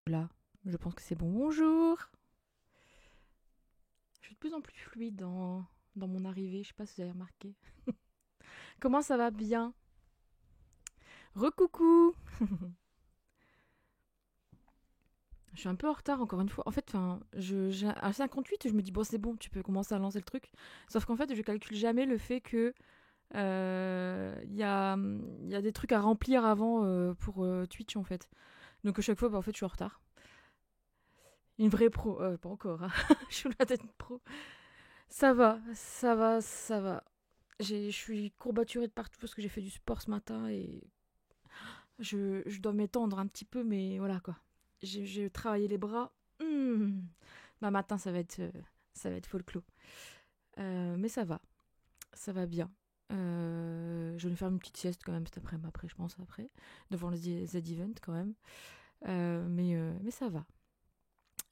Là, je pense que c'est bon. Bonjour. Je suis de plus en plus fluide dans mon arrivée. Je sais pas si vous avez remarqué. Comment ça va? Bien. Recoucou. Je suis un peu en retard encore une fois. En fait, à 58, je me dis bon, c'est bon, tu peux commencer à lancer le truc. Sauf qu'en fait, je calcule jamais le fait que il y a des trucs à remplir avant pour Twitch en fait. Donc à chaque fois, bah, en fait, je suis en retard. Une vraie pro, pas encore. Hein. Je suis loin d'être pro. Ça va, ça va, ça va. Je suis courbaturée de partout parce que j'ai fait du sport ce matin et je dois m'étendre un petit peu, mais voilà quoi. J'ai travaillé les bras. Bah, matin, ça va être folklore. Mais ça va bien. Je vais me faire une petite sieste quand même cet après-midi, après, je pense, après, devant le Z-Event quand même. Mais ça va.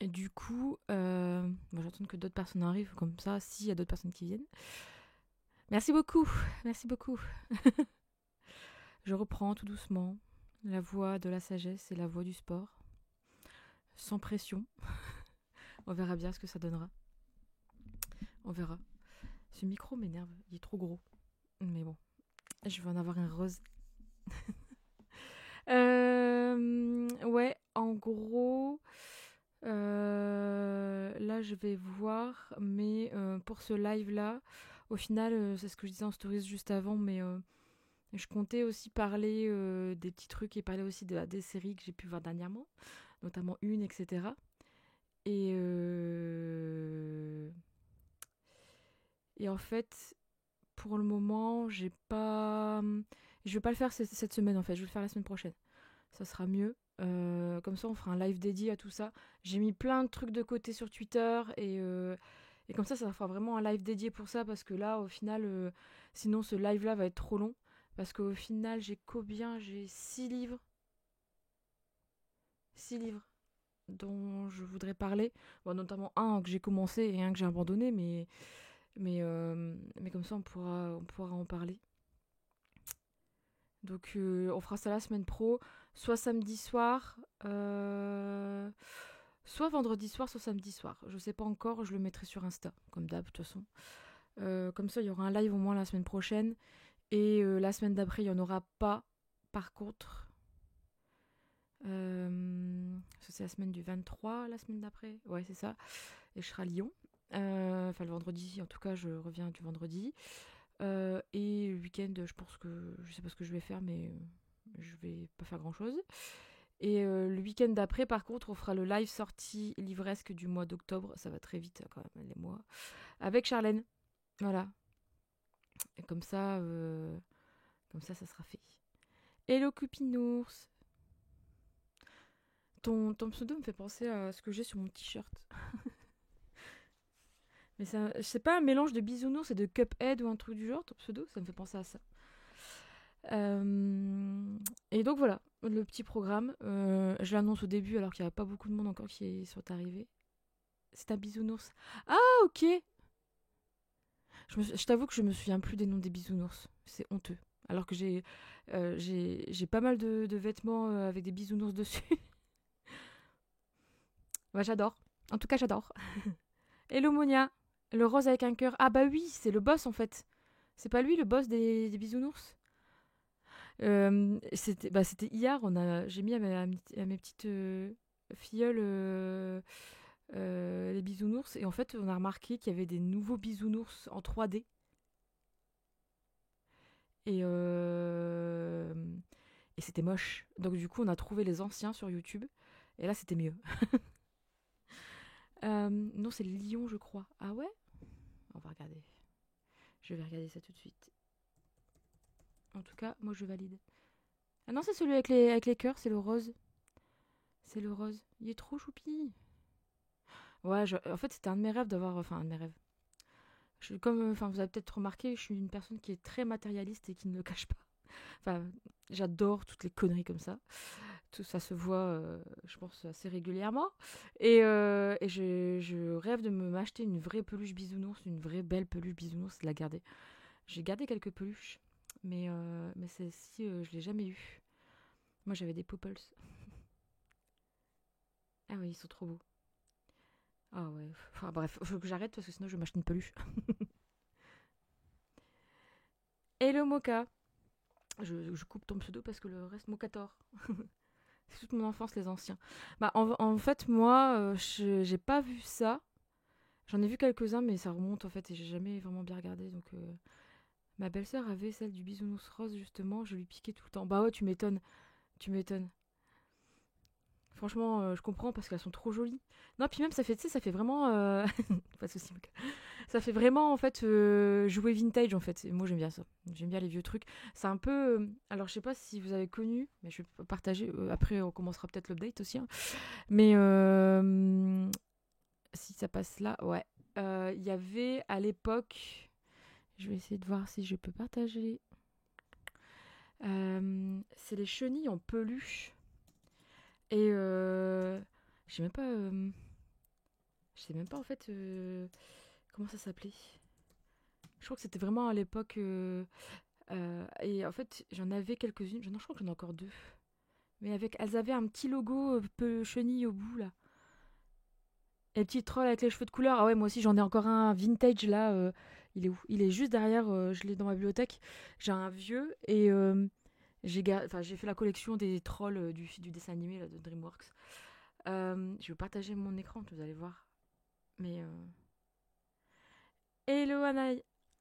Et du coup, moi, j'attends que d'autres personnes arrivent, comme ça, s'il y a d'autres personnes qui viennent. Merci beaucoup, merci beaucoup. Je reprends tout doucement la voix de la sagesse et la voix du sport, sans pression. On verra bien ce que ça donnera. On verra. Ce micro m'énerve, il est trop gros. Mais bon, je vais en avoir un rose. Ouais, en gros, là je vais voir, mais pour ce live-là, au final, c'est ce que je disais en stories juste avant, mais je comptais aussi parler des petits trucs et parler aussi des séries que j'ai pu voir dernièrement, notamment une, etc. Et, et en fait, pour le moment, j'ai pas. Je vais pas le faire cette semaine en fait, je vais le faire la semaine prochaine. Ça sera mieux. Comme ça, on fera un live dédié à tout ça. J'ai mis plein de trucs de côté sur Twitter et comme ça fera vraiment un live dédié pour ça parce que là, au final, sinon ce live-là va être trop long. Parce qu'au final, j'ai combien? J'ai 6 livres. 6 livres dont je voudrais parler. Bon, notamment un que j'ai commencé et un que j'ai abandonné, mais comme ça, on pourra en parler. Donc, on fera ça la semaine pro, soit samedi soir, soit vendredi soir, soit samedi soir. Je sais pas encore, je le mettrai sur Insta, comme d'hab, de toute façon. Comme ça, il y aura un live au moins la semaine prochaine. Et la semaine d'après, il n'y en aura pas. Par contre, c'est la semaine du 23, la semaine d'après. Ouais, c'est ça. Et je serai à Lyon. Enfin, le vendredi, en tout cas, je reviens du vendredi. Et le week-end, je pense que je sais pas ce que je vais faire, mais je vais pas faire grand-chose. Et le week-end d'après, par contre, on fera le live sortie livresque du mois d'octobre. Ça va très vite, quand même, les mois. Avec Charlène. Voilà. Et comme ça sera fait. Hello, Cupinours. Ton pseudo me fait penser à ce que j'ai sur mon t-shirt. Mais c'est pas un mélange de bisounours et de Cuphead ou un truc du genre, ton pseudo? Ça me fait penser à ça. Et donc voilà, le petit programme. Je l'annonce au début alors qu'il n'y a pas beaucoup de monde encore qui sont arrivés. C'est un bisounours. Ah, ok. Je t'avoue que je me souviens plus des noms des bisounours. C'est honteux. Alors que j'ai pas mal de vêtements avec des bisounours dessus. Ouais, j'adore. En tout cas, j'adore. Hello Monia. Le rose avec un cœur. Ah bah oui, c'est le boss en fait. C'est pas lui le boss des bisounours? C'était hier, j'ai mis à mes petites filleules les bisounours. Et en fait, on a remarqué qu'il y avait des nouveaux bisounours en 3D. Et, euh, et c'était moche. Donc du coup, on a trouvé les anciens sur YouTube. Et là, c'était mieux. Non, c'est Lyon, je crois. Ah ouais? On va regarder. Je vais regarder ça tout de suite. En tout cas, moi, je valide. Ah non, c'est celui avec les cœurs, c'est le rose. C'est le rose. Il est trop choupi. Ouais, en fait, c'était un de mes rêves d'avoir. Enfin, un de mes rêves. Enfin, vous avez peut-être remarqué, je suis une personne qui est très matérialiste et qui ne le cache pas. Enfin, j'adore toutes les conneries comme ça. Tout ça se voit, je pense, assez régulièrement. Et je rêve de m'acheter une vraie peluche bisounours, une vraie belle peluche bisounours, de la garder. J'ai gardé quelques peluches, mais celle-ci, je l'ai jamais eue. Moi, j'avais des Popples. Ah oui, ils sont trop beaux. Ah ouais. Enfin bref, faut que j'arrête parce que sinon je vais m'acheter une peluche. Hello Mocha. Je coupe ton pseudo parce que le reste Mocator. C'est toute mon enfance les anciens. Bah en fait moi j'ai pas vu ça. J'en ai vu quelques-uns mais ça remonte en fait et j'ai jamais vraiment bien regardé donc ma belle-sœur avait celle du bisounours rose justement, je lui piquais tout le temps. Bah ouais, tu m'étonnes, tu m'étonnes. Franchement, je comprends parce qu'elles sont trop jolies. Non, puis même ça fait, tu sais, ça fait vraiment, pas de souci, mec. Ça fait vraiment en fait jouer vintage en fait. Et moi j'aime bien ça. J'aime bien les vieux trucs. C'est un peu, alors je sais pas si vous avez connu, mais je vais partager. Après, on commencera peut-être l'update aussi. Hein. Mais si ça passe là, ouais. Il y avait à l'époque, je vais essayer de voir si je peux partager. C'est les chenilles en peluche. Et je sais même pas. Je sais même pas en fait comment ça s'appelait. Je crois que c'était vraiment à l'époque. Et en fait, j'en avais quelques-unes. Non, je crois que j'en ai encore deux. Mais avec, elles avaient un petit logo peu chenille au bout là. Et le petit troll avec les cheveux de couleur. Ah ouais, moi aussi j'en ai encore un vintage là. Il est où? Il est juste derrière. Je l'ai dans ma bibliothèque. J'ai un vieux et j'ai fait la collection des trolls du dessin animé là, de DreamWorks. Je vais partager mon écran, vous allez voir. Mais hello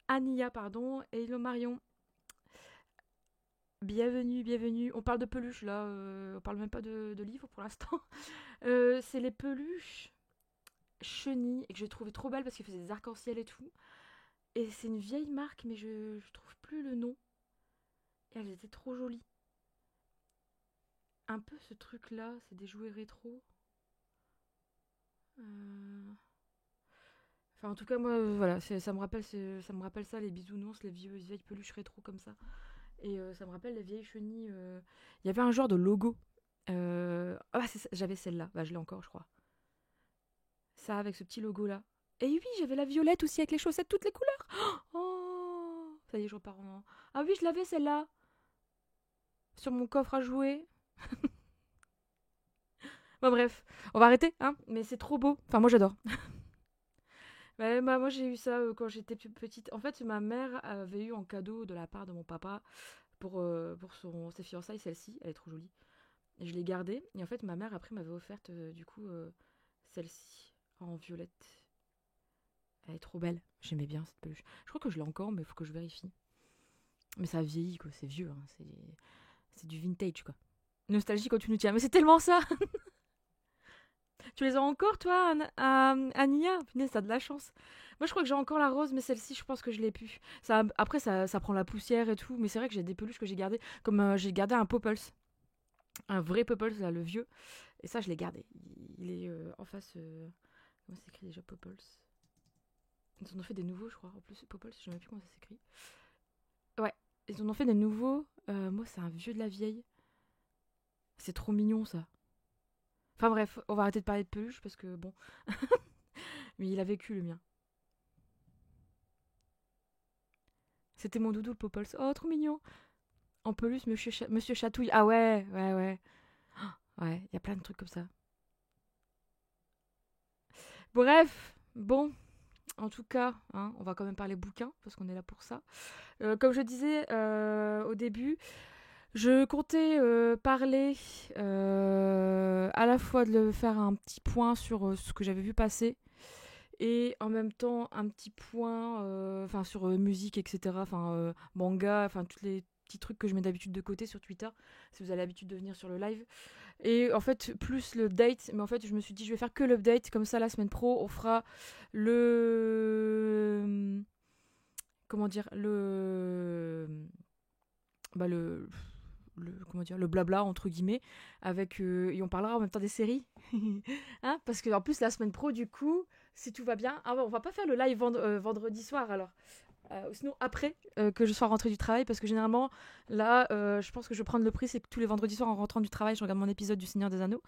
Ania, pardon. Hello Marion. Bienvenue, bienvenue. On parle de peluches là, on parle même pas de livres pour l'instant. C'est les peluches chenilles et que j'ai trouvé trop belles parce qu'elles faisaient des arcs-en-ciel et tout. Et c'est une vieille marque, mais je trouve plus le nom. Et elles étaient trop jolies. Un peu ce truc là, c'est des jouets rétro. Euh, Enfin, en tout cas, moi, voilà, ça me rappelle ça, les bisounours, les vieilles peluches rétro comme ça. Et ça me rappelle les vieilles chenilles. Il y avait un genre de logo. Ah, j'avais celle-là. Bah, je l'ai encore, je crois. Ça, avec ce petit logo-là. Et oui, j'avais la violette aussi avec les chaussettes, toutes les couleurs. Oh, ça y est, je repars en... Ah oui, je l'avais celle-là. Sur mon coffre à jouer. Bon, bref, on va arrêter, hein. Mais c'est trop beau. Enfin, moi, j'adore. Moi, j'ai eu ça quand j'étais plus petite. En fait, ma mère avait eu en cadeau de la part de mon papa pour ses fiançailles, celle-ci. Elle est trop jolie. Et je l'ai gardée. Et en fait, ma mère, après, m'avait offerte, du coup, celle-ci, en violette. Elle est trop belle. J'aimais bien cette peluche. Je crois que je l'ai encore, mais il faut que je vérifie. Mais ça a vieilli, quoi. C'est vieux, hein. C'est du vintage, quoi. Nostalgie quand tu nous tiens. Mais c'est tellement ça. Tu les as encore, toi, Ania? Punaise, t'as de la chance. Moi, je crois que j'ai encore la rose, mais celle-ci, je pense que je l'ai plus. Après, ça prend la poussière et tout. Mais c'est vrai que j'ai des peluches que j'ai gardées. Comme j'ai gardé un Popples. Un vrai Popples, là, le vieux. Et ça, je l'ai gardé. Il est en face. Comment ça s'écrit déjà, Popples? Ils en ont fait des nouveaux, je crois. En plus, Popples, je sais même plus comment ça s'écrit. Ouais, ils en ont fait des nouveaux. Moi, c'est un vieux de la vieille. C'est trop mignon, ça. Enfin bref, on va arrêter de parler de peluche parce que bon. Mais il a vécu le mien. C'était mon doudou le Popples. Oh, trop mignon. En peluche, Monsieur Chatouille. Ah ouais, ouais, ouais. Ouais, il y a plein de trucs comme ça. Bref, bon, en tout cas, hein, on va quand même parler bouquins parce qu'on est là pour ça. Comme je disais au début, je comptais parler à la fois de faire un petit point sur ce que j'avais vu passer et en même temps un petit point sur musique, etc. Manga, tous les petits trucs que je mets d'habitude de côté sur Twitter, si vous avez l'habitude de venir sur le live. Et en fait, plus l'update, mais en fait, je me suis dit, je vais faire que l'update, comme ça, la semaine pro, on fera le... Comment dire? Bah, comment dire, le blabla entre guillemets avec et on parlera en même temps des séries hein, parce que en plus la semaine pro du coup si tout va bien on va pas faire le live vendredi soir alors sinon après que je sois rentrée du travail parce que généralement là je pense que je vais prendre le prix c'est que tous les vendredis soirs en rentrant du travail je regarde mon épisode du Seigneur des Anneaux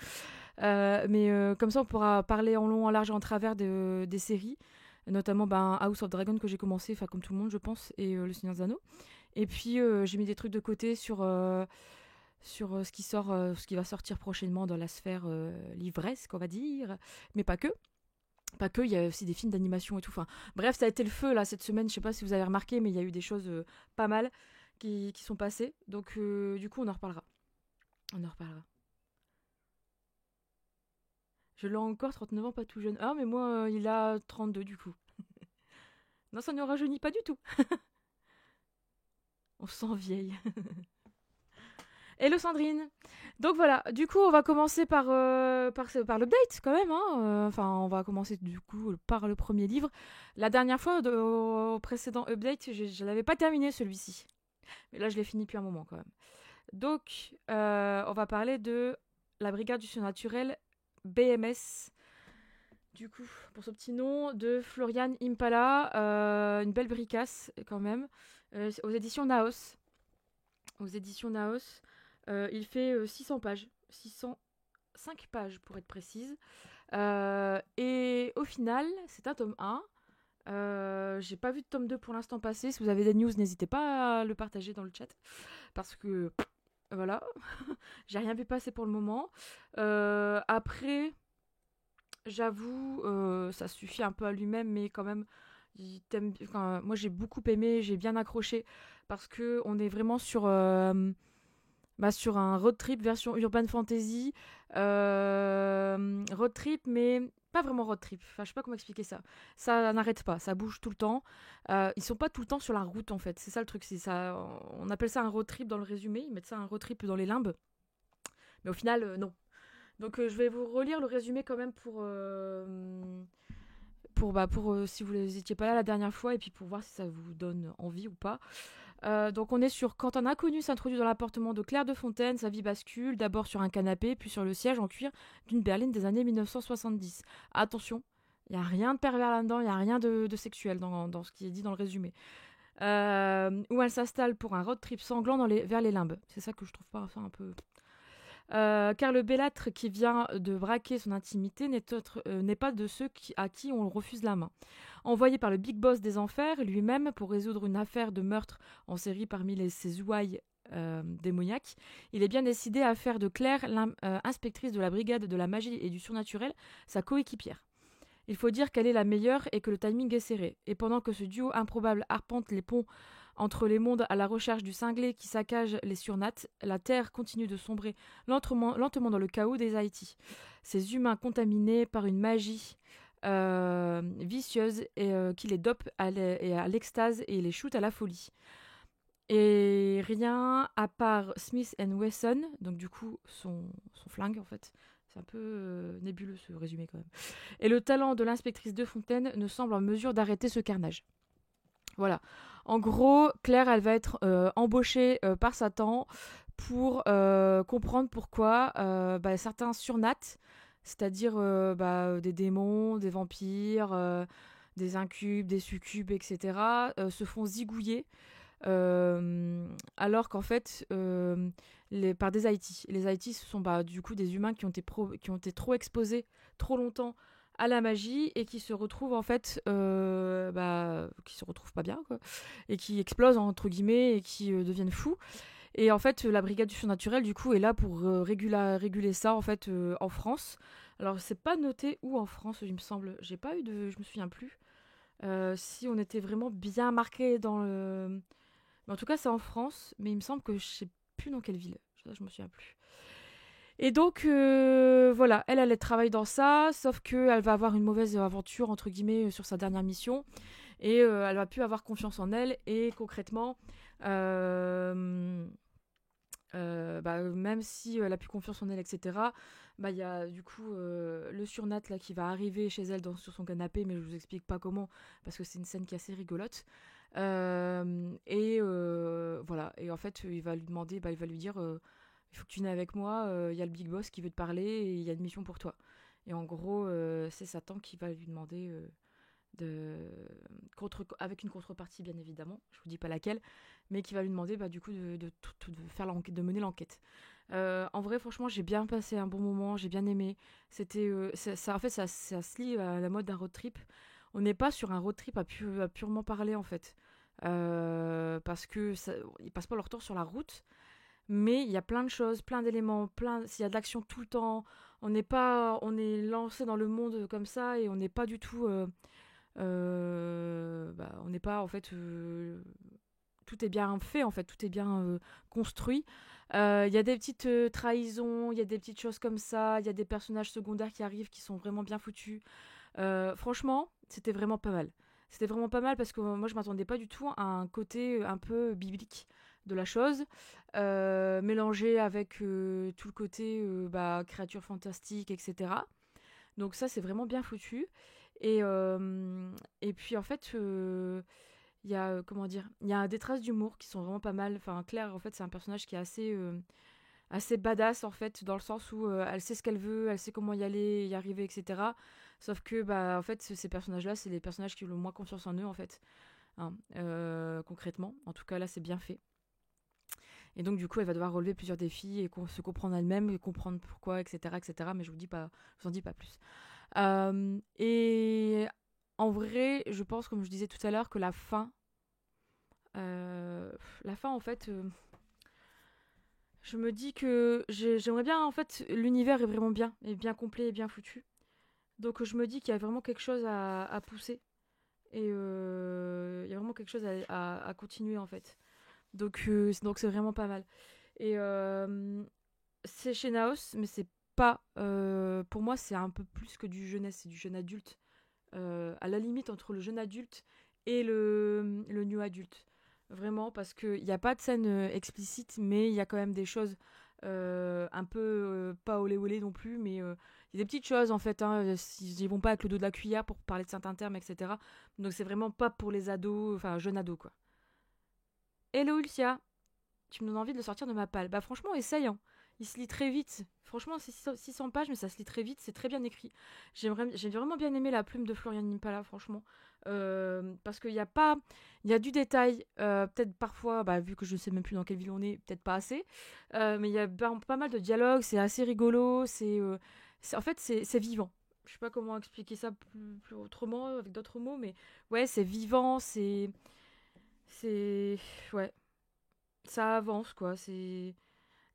mais comme ça on pourra parler en long en large et en travers des séries notamment House of Dragon que j'ai commencé enfin comme tout le monde je pense et le Seigneur des Anneaux et puis j'ai mis des trucs de côté sur ce qui sort, ce qui va sortir prochainement dans la sphère livresque, on va dire, mais pas que. Pas que, il y a aussi des films d'animation et tout. Enfin, bref, ça a été le feu là cette semaine. Je sais pas si vous avez remarqué, mais il y a eu des choses pas mal qui sont passées. Donc, du coup, on en reparlera. On en reparlera. Je l'ai encore, 39 ans, pas tout jeune. Ah, mais moi, il a 32 du coup. Non, ça ne rajeunit pas du tout. On se sent vieille. Hello Sandrine. Donc voilà, du coup on va commencer par l'update quand même. Hein. Enfin on va commencer du coup par le premier livre. La dernière fois, au précédent update, je n'avais pas terminé celui-ci. Mais là je l'ai fini depuis un moment quand même. Donc on va parler de la Brigade du surnaturel BMS. Du coup, pour ce petit nom de Florian Impala, une belle bricasse quand même, aux éditions Naos. Aux éditions Naos. Il fait 600 pages. 605 pages pour être précise. Et au final, c'est un tome 1. J'ai pas vu de tome 2 pour l'instant passer. Si vous avez des news, n'hésitez pas à le partager dans le chat. Parce que, voilà, j'ai rien vu passer pour le moment. Après, j'avoue, ça suffit un peu à lui-même, mais quand même, moi j'ai beaucoup aimé, j'ai bien accroché. Parce que on est vraiment sur un road trip version urban fantasy. Road trip, mais pas vraiment road trip. Enfin, je sais pas comment expliquer ça. Ça n'arrête pas, ça bouge tout le temps. Ils sont pas tout le temps sur la route en fait. C'est ça le truc. C'est ça. On appelle ça un road trip dans le résumé. Ils mettent ça un road trip dans les limbes. Mais au final, non. Donc je vais vous relire le résumé quand même pour si vous n'étiez pas là la dernière fois et puis pour voir si ça vous donne envie ou pas. Donc on est sur quand un inconnu s'introduit dans l'appartement de Claire de Fontaine, sa vie bascule, d'abord sur un canapé, puis sur le siège en cuir d'une berline des années 1970. Attention, il n'y a rien de pervers là-dedans, il n'y a rien de sexuel dans ce qui est dit dans le résumé. Où elle s'installe pour un road trip sanglant vers les limbes. C'est ça que je trouve parfois un peu... car le bellâtre qui vient de braquer son intimité n'est pas de ceux à qui on refuse la main. Envoyé par le big boss des enfers lui-même pour résoudre une affaire de meurtre en série parmi ses ouailles démoniaques, il est bien décidé à faire de Claire, inspectrice de la brigade de la magie et du surnaturel, sa coéquipière. Il faut dire qu'elle est la meilleure et que le timing est serré. Et pendant que ce duo improbable arpente les ponts entre les mondes à la recherche du cinglé qui saccage les surnates, la Terre continue de sombrer lentement dans le chaos des Haïti. Ces humains contaminés par une magie vicieuse qui les dope à l'extase et les shoot à la folie. Et rien à part Smith & Wesson, donc du coup son flingue en fait. C'est un peu nébuleux ce résumé quand même. Et le talent de l'inspectrice de Fontaine ne semble en mesure d'arrêter ce carnage. Voilà. En gros, Claire, elle va être embauchée par Satan pour comprendre pourquoi certains surnates, c'est-à-dire des démons, des vampires, des incubes, des succubes, etc., se font zigouiller, alors qu'en fait, par des Haïtis. Les Haïtis, ce sont du coup des humains qui ont été trop exposés trop longtemps à la magie et qui se retrouvent en fait qui se retrouvent pas bien quoi, et qui explosent entre guillemets et qui deviennent fous. Et en fait la brigade du surnaturel du coup est là pour réguler ça en fait en France. Alors c'est pas noté où en France il me semble, je me souviens plus si on était vraiment bien marqué dans le, mais en tout cas c'est en France, mais il me semble que je sais plus dans quelle ville, ça je me souviens plus. Et donc, voilà, elle travaille dans ça, sauf qu'elle va avoir une mauvaise aventure, entre guillemets, sur sa dernière mission. Et elle va plus avoir confiance en elle. Et concrètement, même si elle a plus confiance en elle, etc., il y a du coup le surnat là, qui va arriver chez elle sur son canapé, mais je vous explique pas comment, parce que c'est une scène qui est assez rigolote. Voilà, et en fait, il va lui demander, il va lui dire... il faut que tu viennes avec moi, y a le big boss qui veut te parler et il y a une mission pour toi. Et en gros, c'est Satan qui va lui demander avec une contrepartie bien évidemment, je vous dis pas laquelle, mais qui va lui demander du coup de faire l'enquête, de mener l'enquête. En vrai, franchement, j'ai bien passé un bon moment, j'ai bien aimé. C'était, en fait, ça se lie à la mode d'un road trip. On n'est pas sur un road trip à purement parler en fait, parce que ils passent pas leur temps sur la route. mais il y a plein de choses, plein d'éléments, s'il y a de l'action tout le temps, on est lancé dans le monde comme ça et on n'est pas du tout, on n'est pas en fait, tout est bien fait en fait, tout est bien construit. Il y a des petites trahisons, il y a des petites choses comme ça, il y a des personnages secondaires qui arrivent qui sont vraiment bien foutus. Franchement, c'était vraiment pas mal. C'était vraiment pas mal parce que moi je m'attendais pas du tout à un côté un peu biblique de la chose, mélangé avec tout le côté créatures fantastiques, etc. Donc ça c'est vraiment bien foutu. Et, euh, et puis en fait, il y a comment dire, il y a des traces d'humour qui sont vraiment pas mal. Enfin Claire en fait c'est un personnage qui est assez badass en fait dans le sens où elle sait ce qu'elle veut, elle sait comment y aller, y arriver, etc. Sauf que bah en fait ces personnages-là, c'est les personnages qui ont le moins confiance en eux en fait, hein, concrètement. En tout cas là, c'est bien fait. Et donc du coup, elle va devoir relever plusieurs défis et se comprendre elle-même, et comprendre pourquoi, etc., etc. Mais je vous en dis pas plus. Et en vrai, je pense, comme je disais tout à l'heure, que euh, la fin en fait. Je me dis que j'aimerais bien, en fait, l'univers est vraiment bien, est bien complet et bien foutu. Donc je me dis qu'il y a vraiment quelque chose à pousser. Et il y a vraiment quelque chose à continuer, en fait. Donc c'est vraiment pas mal. Et c'est chez Naos, mais c'est pas... pour moi, c'est un peu plus que du jeunesse, c'est du jeune adulte. À la limite entre le jeune adulte et le new adulte. Vraiment, parce qu'il n'y a pas de scène explicite, mais il y a quand même des choses un peu pas olé olé non plus, mais il y a des petites choses en fait. Hein, ils vont pas avec le dos de la cuillère pour parler de certains termes, etc. Donc c'est vraiment pas pour les ados, enfin jeunes ados quoi. Hello Ulcia, tu me donnes envie de le sortir de ma palle. Bah franchement, essaye. Hein. Il se lit très vite. Franchement, c'est 600 pages, mais ça se lit très vite. C'est très bien écrit. J'ai vraiment bien aimé la plume de Florian Impala, franchement. Parce qu'il y a pas... Il y a du détail. Peut-être parfois, bah, vu que je ne sais même plus dans quelle ville on est, peut-être pas assez. Mais il y a pas mal de dialogues. C'est assez rigolo. En fait, c'est vivant. Je sais pas comment expliquer ça plus autrement, avec d'autres mots, mais ouais, c'est vivant. C'est... Ouais, ça avance quoi. Il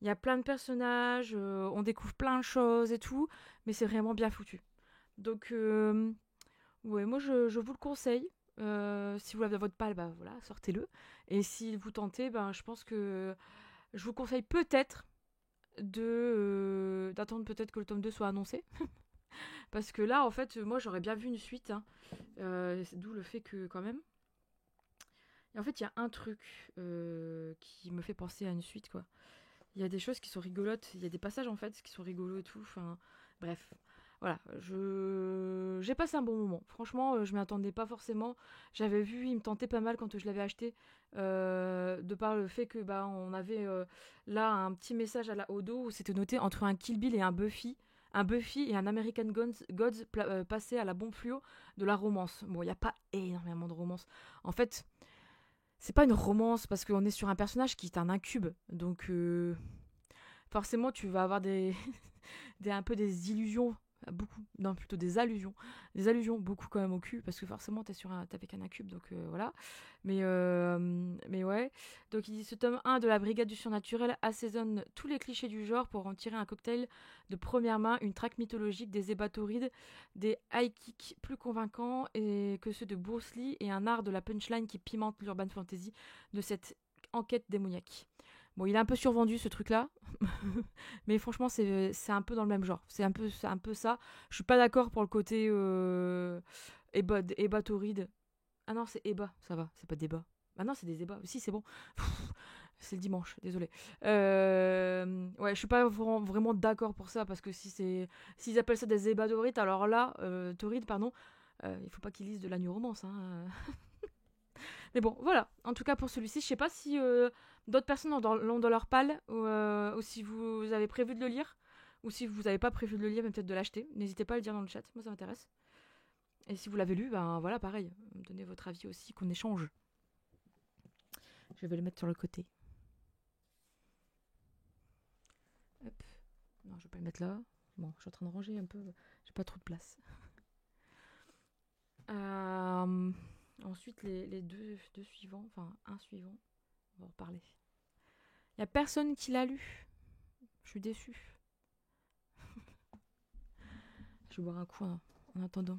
y a plein de personnages, on découvre plein de choses et tout, mais c'est vraiment bien foutu. Donc ouais, moi je vous le conseille. Si vous l'avez dans votre palle, bah voilà, sortez-le. Et si vous tentez, ben je pense que je vous conseille peut-être d'attendre peut-être que le tome 2 soit annoncé. Parce que là, en fait, moi j'aurais bien vu une suite. Hein. D'où le fait que quand même. Et en fait, il y a un truc qui me fait penser à une suite, quoi. Il y a des choses qui sont rigolotes, il y a des passages en fait qui sont rigolos et tout. Enfin, bref, voilà. J'ai passé un bon moment. Franchement, je m'y attendais pas forcément. J'avais vu, il me tentait pas mal quand je l'avais acheté, de par le fait que bah on avait là un petit message au dos où c'était noté entre un Kill Bill et un Buffy et un American Gods passé à la bombe fluo de la romance. Bon, il y a pas énormément de romance. En fait, c'est pas une romance parce qu'on est sur un personnage qui est un incube. Donc forcément tu vas avoir un peu des illusions, beaucoup, non plutôt des allusions beaucoup quand même au cul parce que forcément t'es avec un incube donc voilà. Mais ouais. Donc il dit ce tome 1 de la Brigade du surnaturel assaisonne tous les clichés du genre pour en tirer un cocktail de première main, une traque mythologique des ébatorides, des high kicks plus convaincants que ceux de Bruce Lee et un art de la punchline qui pimente l'urban fantasy de cette enquête démoniaque. Bon, il est un peu survendu ce truc-là, mais franchement, c'est un peu dans le même genre. C'est un peu ça. Je suis pas d'accord pour le côté Eba Tauride. Ah non, c'est Eba, ça va, c'est pas débat. Ah non, c'est des ébats. Si, c'est bon. C'est le dimanche, désolé. Ouais, je suis pas vraiment d'accord pour ça parce que s'ils appellent ça des ébats taurides, alors là, taurides, pardon, il faut pas qu'ils lisent de la new romance. Hein. Mais bon, voilà. En tout cas, pour celui-ci, je sais pas si d'autres personnes l'ont dans leur palle ou si vous avez prévu de le lire ou si vous n'avez pas prévu de le lire, mais peut-être de l'acheter. N'hésitez pas à le dire dans le chat, moi ça m'intéresse. Et si vous l'avez lu, ben voilà, pareil. Donnez votre avis aussi, qu'on échange. Je vais le mettre sur le côté. Hop. Non, je vais pas le mettre là. Bon, je suis en train de ranger un peu. J'ai pas trop de place. Ensuite, les deux suivants, enfin un suivant, on va en reparler. Il y a personne qui l'a lu. Je suis déçue. Je vais boire un coup en attendant.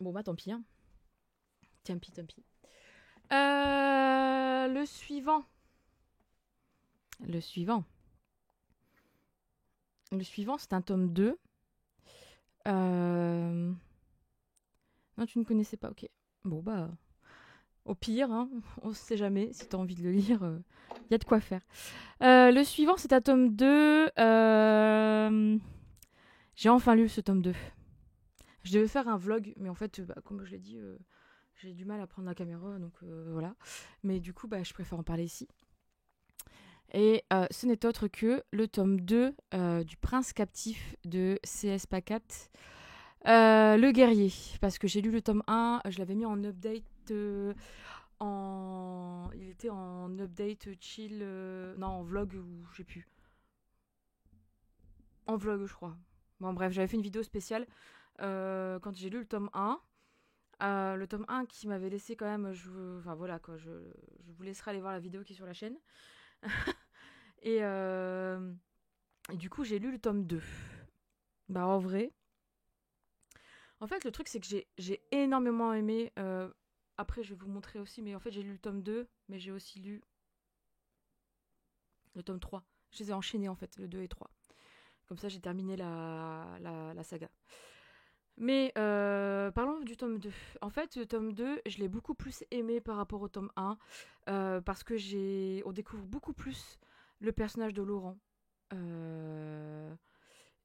Bon bah tant pis. Hein. Tant pis. Le suivant. Le suivant, c'est un tome 2. Non, tu ne connaissais pas, ok. Bon, bah, au pire, hein, on ne sait jamais. Si tu as envie de le lire, y a de quoi faire. Le suivant, c'est un tome 2. J'ai enfin lu ce tome 2. Je devais faire un vlog, mais en fait, comme je l'ai dit, j'ai du mal à prendre la caméra, donc voilà. Mais du coup, je préfère en parler ici. Et ce n'est autre que le tome 2 du Prince captif de C.S. Pacat, Le Guerrier. Parce que j'ai lu le tome 1, je l'avais mis en update. Il était en update chill. Non, en vlog, ou je sais plus. En vlog, je crois. Bon, bref, j'avais fait une vidéo spéciale quand j'ai lu le tome 1. Le tome 1 qui m'avait laissé quand même. Enfin voilà, quoi. Je vous laisserai aller voir la vidéo qui est sur la chaîne. Et du coup, j'ai lu le tome 2. En vrai. En fait, le truc, c'est que j'ai énormément aimé. Après, je vais vous montrer aussi. Mais en fait, j'ai lu le tome 2. Mais j'ai aussi lu le tome 3. Je les ai enchaînés, en fait, le 2 et 3. Comme ça, j'ai terminé la saga. Mais parlons du tome 2. En fait, le tome 2, je l'ai beaucoup plus aimé par rapport au tome 1. Parce que on découvre beaucoup plus le personnage de Laurent.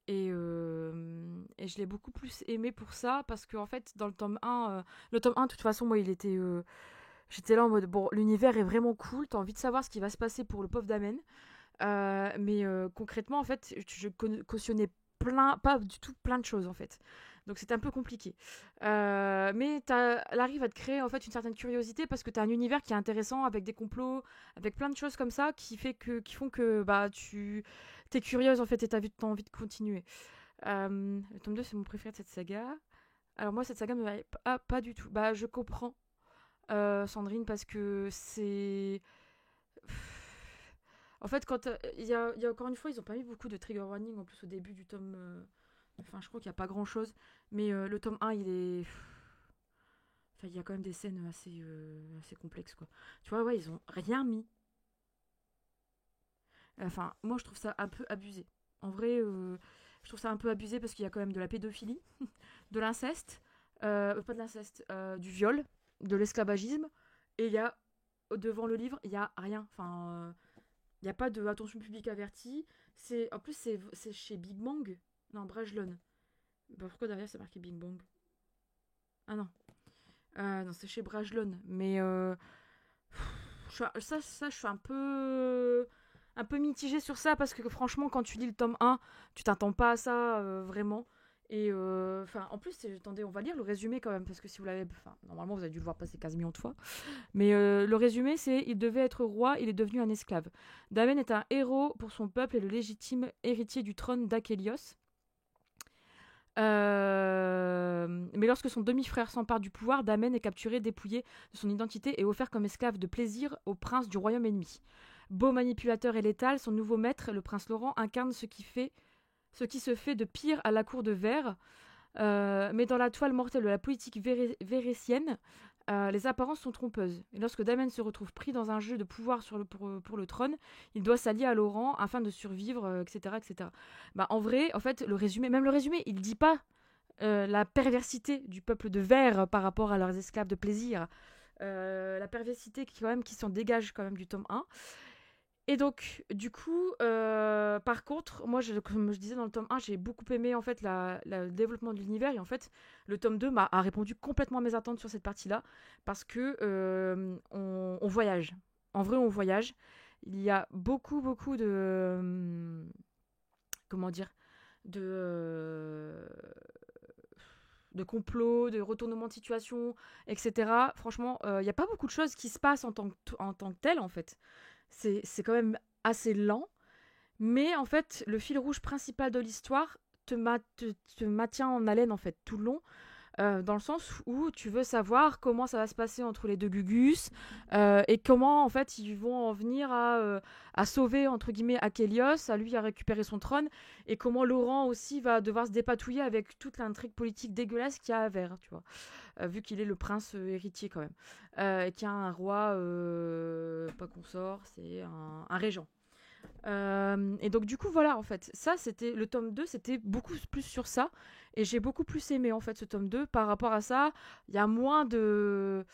Et je l'ai beaucoup plus aimé pour ça, parce qu'en fait, dans le tome 1, de toute façon, moi, j'étais là en mode, bon, l'univers est vraiment cool, t'as envie de savoir ce qui va se passer pour le pauvre Damen. Mais concrètement, en fait, je cautionnais pas du tout plein de choses, en fait. Donc c'était un peu compliqué. Mais elle arrive à te créer en fait une certaine curiosité, parce que t'as un univers qui est intéressant, avec des complots, avec plein de choses comme ça qui font que t'es curieuse en fait, et t'as envie de continuer. Le tome 2, c'est mon préféré de cette saga. Alors moi, cette saga me va pas du tout. Je comprends, Sandrine, parce que c'est... En fait, quand il y a encore une fois, ils ont pas mis beaucoup de trigger warning en plus au début du tome. Enfin, je crois qu'il y a pas grand chose. Mais le tome 1, il est. Enfin, il y a quand même des scènes assez complexes, quoi. Tu vois, ouais, ils ont rien mis. Enfin, moi, je trouve ça un peu abusé. En vrai, je trouve ça un peu abusé, parce qu'il y a quand même de la pédophilie, de l'inceste, pas de l'inceste, du viol, de l'esclavagisme. Et il y a, devant le livre, il y a rien. Enfin. Il n'y a pas de attention publique avertie. En plus, c'est chez Big Bang. Non, Brajlon. Pourquoi derrière c'est marqué Big Bang? Ah non. Non, c'est chez Brajlon. Mais ça, je suis un peu mitigée sur ça, parce que franchement, quand tu lis le tome 1, tu t'attends pas à ça, vraiment. Et en plus, attendez, on va lire le résumé quand même, parce que si vous l'avez... Normalement, vous avez dû le voir passer 15 millions de fois. Mais le résumé, c'est: il devait être roi, il est devenu un esclave. Damen est un héros pour son peuple et le légitime héritier du trône d'Achélios. Mais lorsque son demi-frère s'empare du pouvoir, Damen est capturé, dépouillé de son identité et offert comme esclave de plaisir au prince du royaume ennemi. Beau manipulateur et létal, son nouveau maître, le prince Laurent, incarne ce qui se fait de pire à la cour de Vert. Mais dans la toile mortelle de la politique vérétienne, les apparences sont trompeuses. Et lorsque Damen se retrouve pris dans un jeu de pouvoir pour le trône, il doit s'allier à Laurent afin de survivre, etc., etc. En vrai, en fait, même le résumé, il dit pas la perversité du peuple de Vert par rapport à leurs esclaves de plaisir. La perversité qui s'en dégage quand même du tome 1. Et donc, du coup, par contre, moi, comme je disais dans le tome 1, j'ai beaucoup aimé en fait le développement de l'univers. Et en fait, le tome 2 a répondu complètement à mes attentes sur cette partie-là, parce que on voyage. En vrai, on voyage. Il y a beaucoup de... comment dire, de complots, de retournements de situation, etc. Franchement, il n'y a pas beaucoup de choses qui se passent en tant que telles, en fait. C'est quand même assez lent, mais en fait, le fil rouge principal de l'histoire te maintient en haleine en fait tout le long, dans le sens où tu veux savoir comment ça va se passer entre les deux Gugus, et comment en fait ils vont en venir à sauver entre guillemets Akelios, à lui à récupérer son trône, et comment Laurent aussi va devoir se dépatouiller avec toute l'intrigue politique dégueulasse qu'il y a à Vert, tu vois, vu qu'il est le prince héritier quand même, et qu'il y a un roi, pas consort, c'est un régent. Et donc du coup voilà, en fait ça c'était le tome 2, c'était beaucoup plus sur ça, et j'ai beaucoup plus aimé en fait ce tome 2 par rapport à ça. Il y a moins de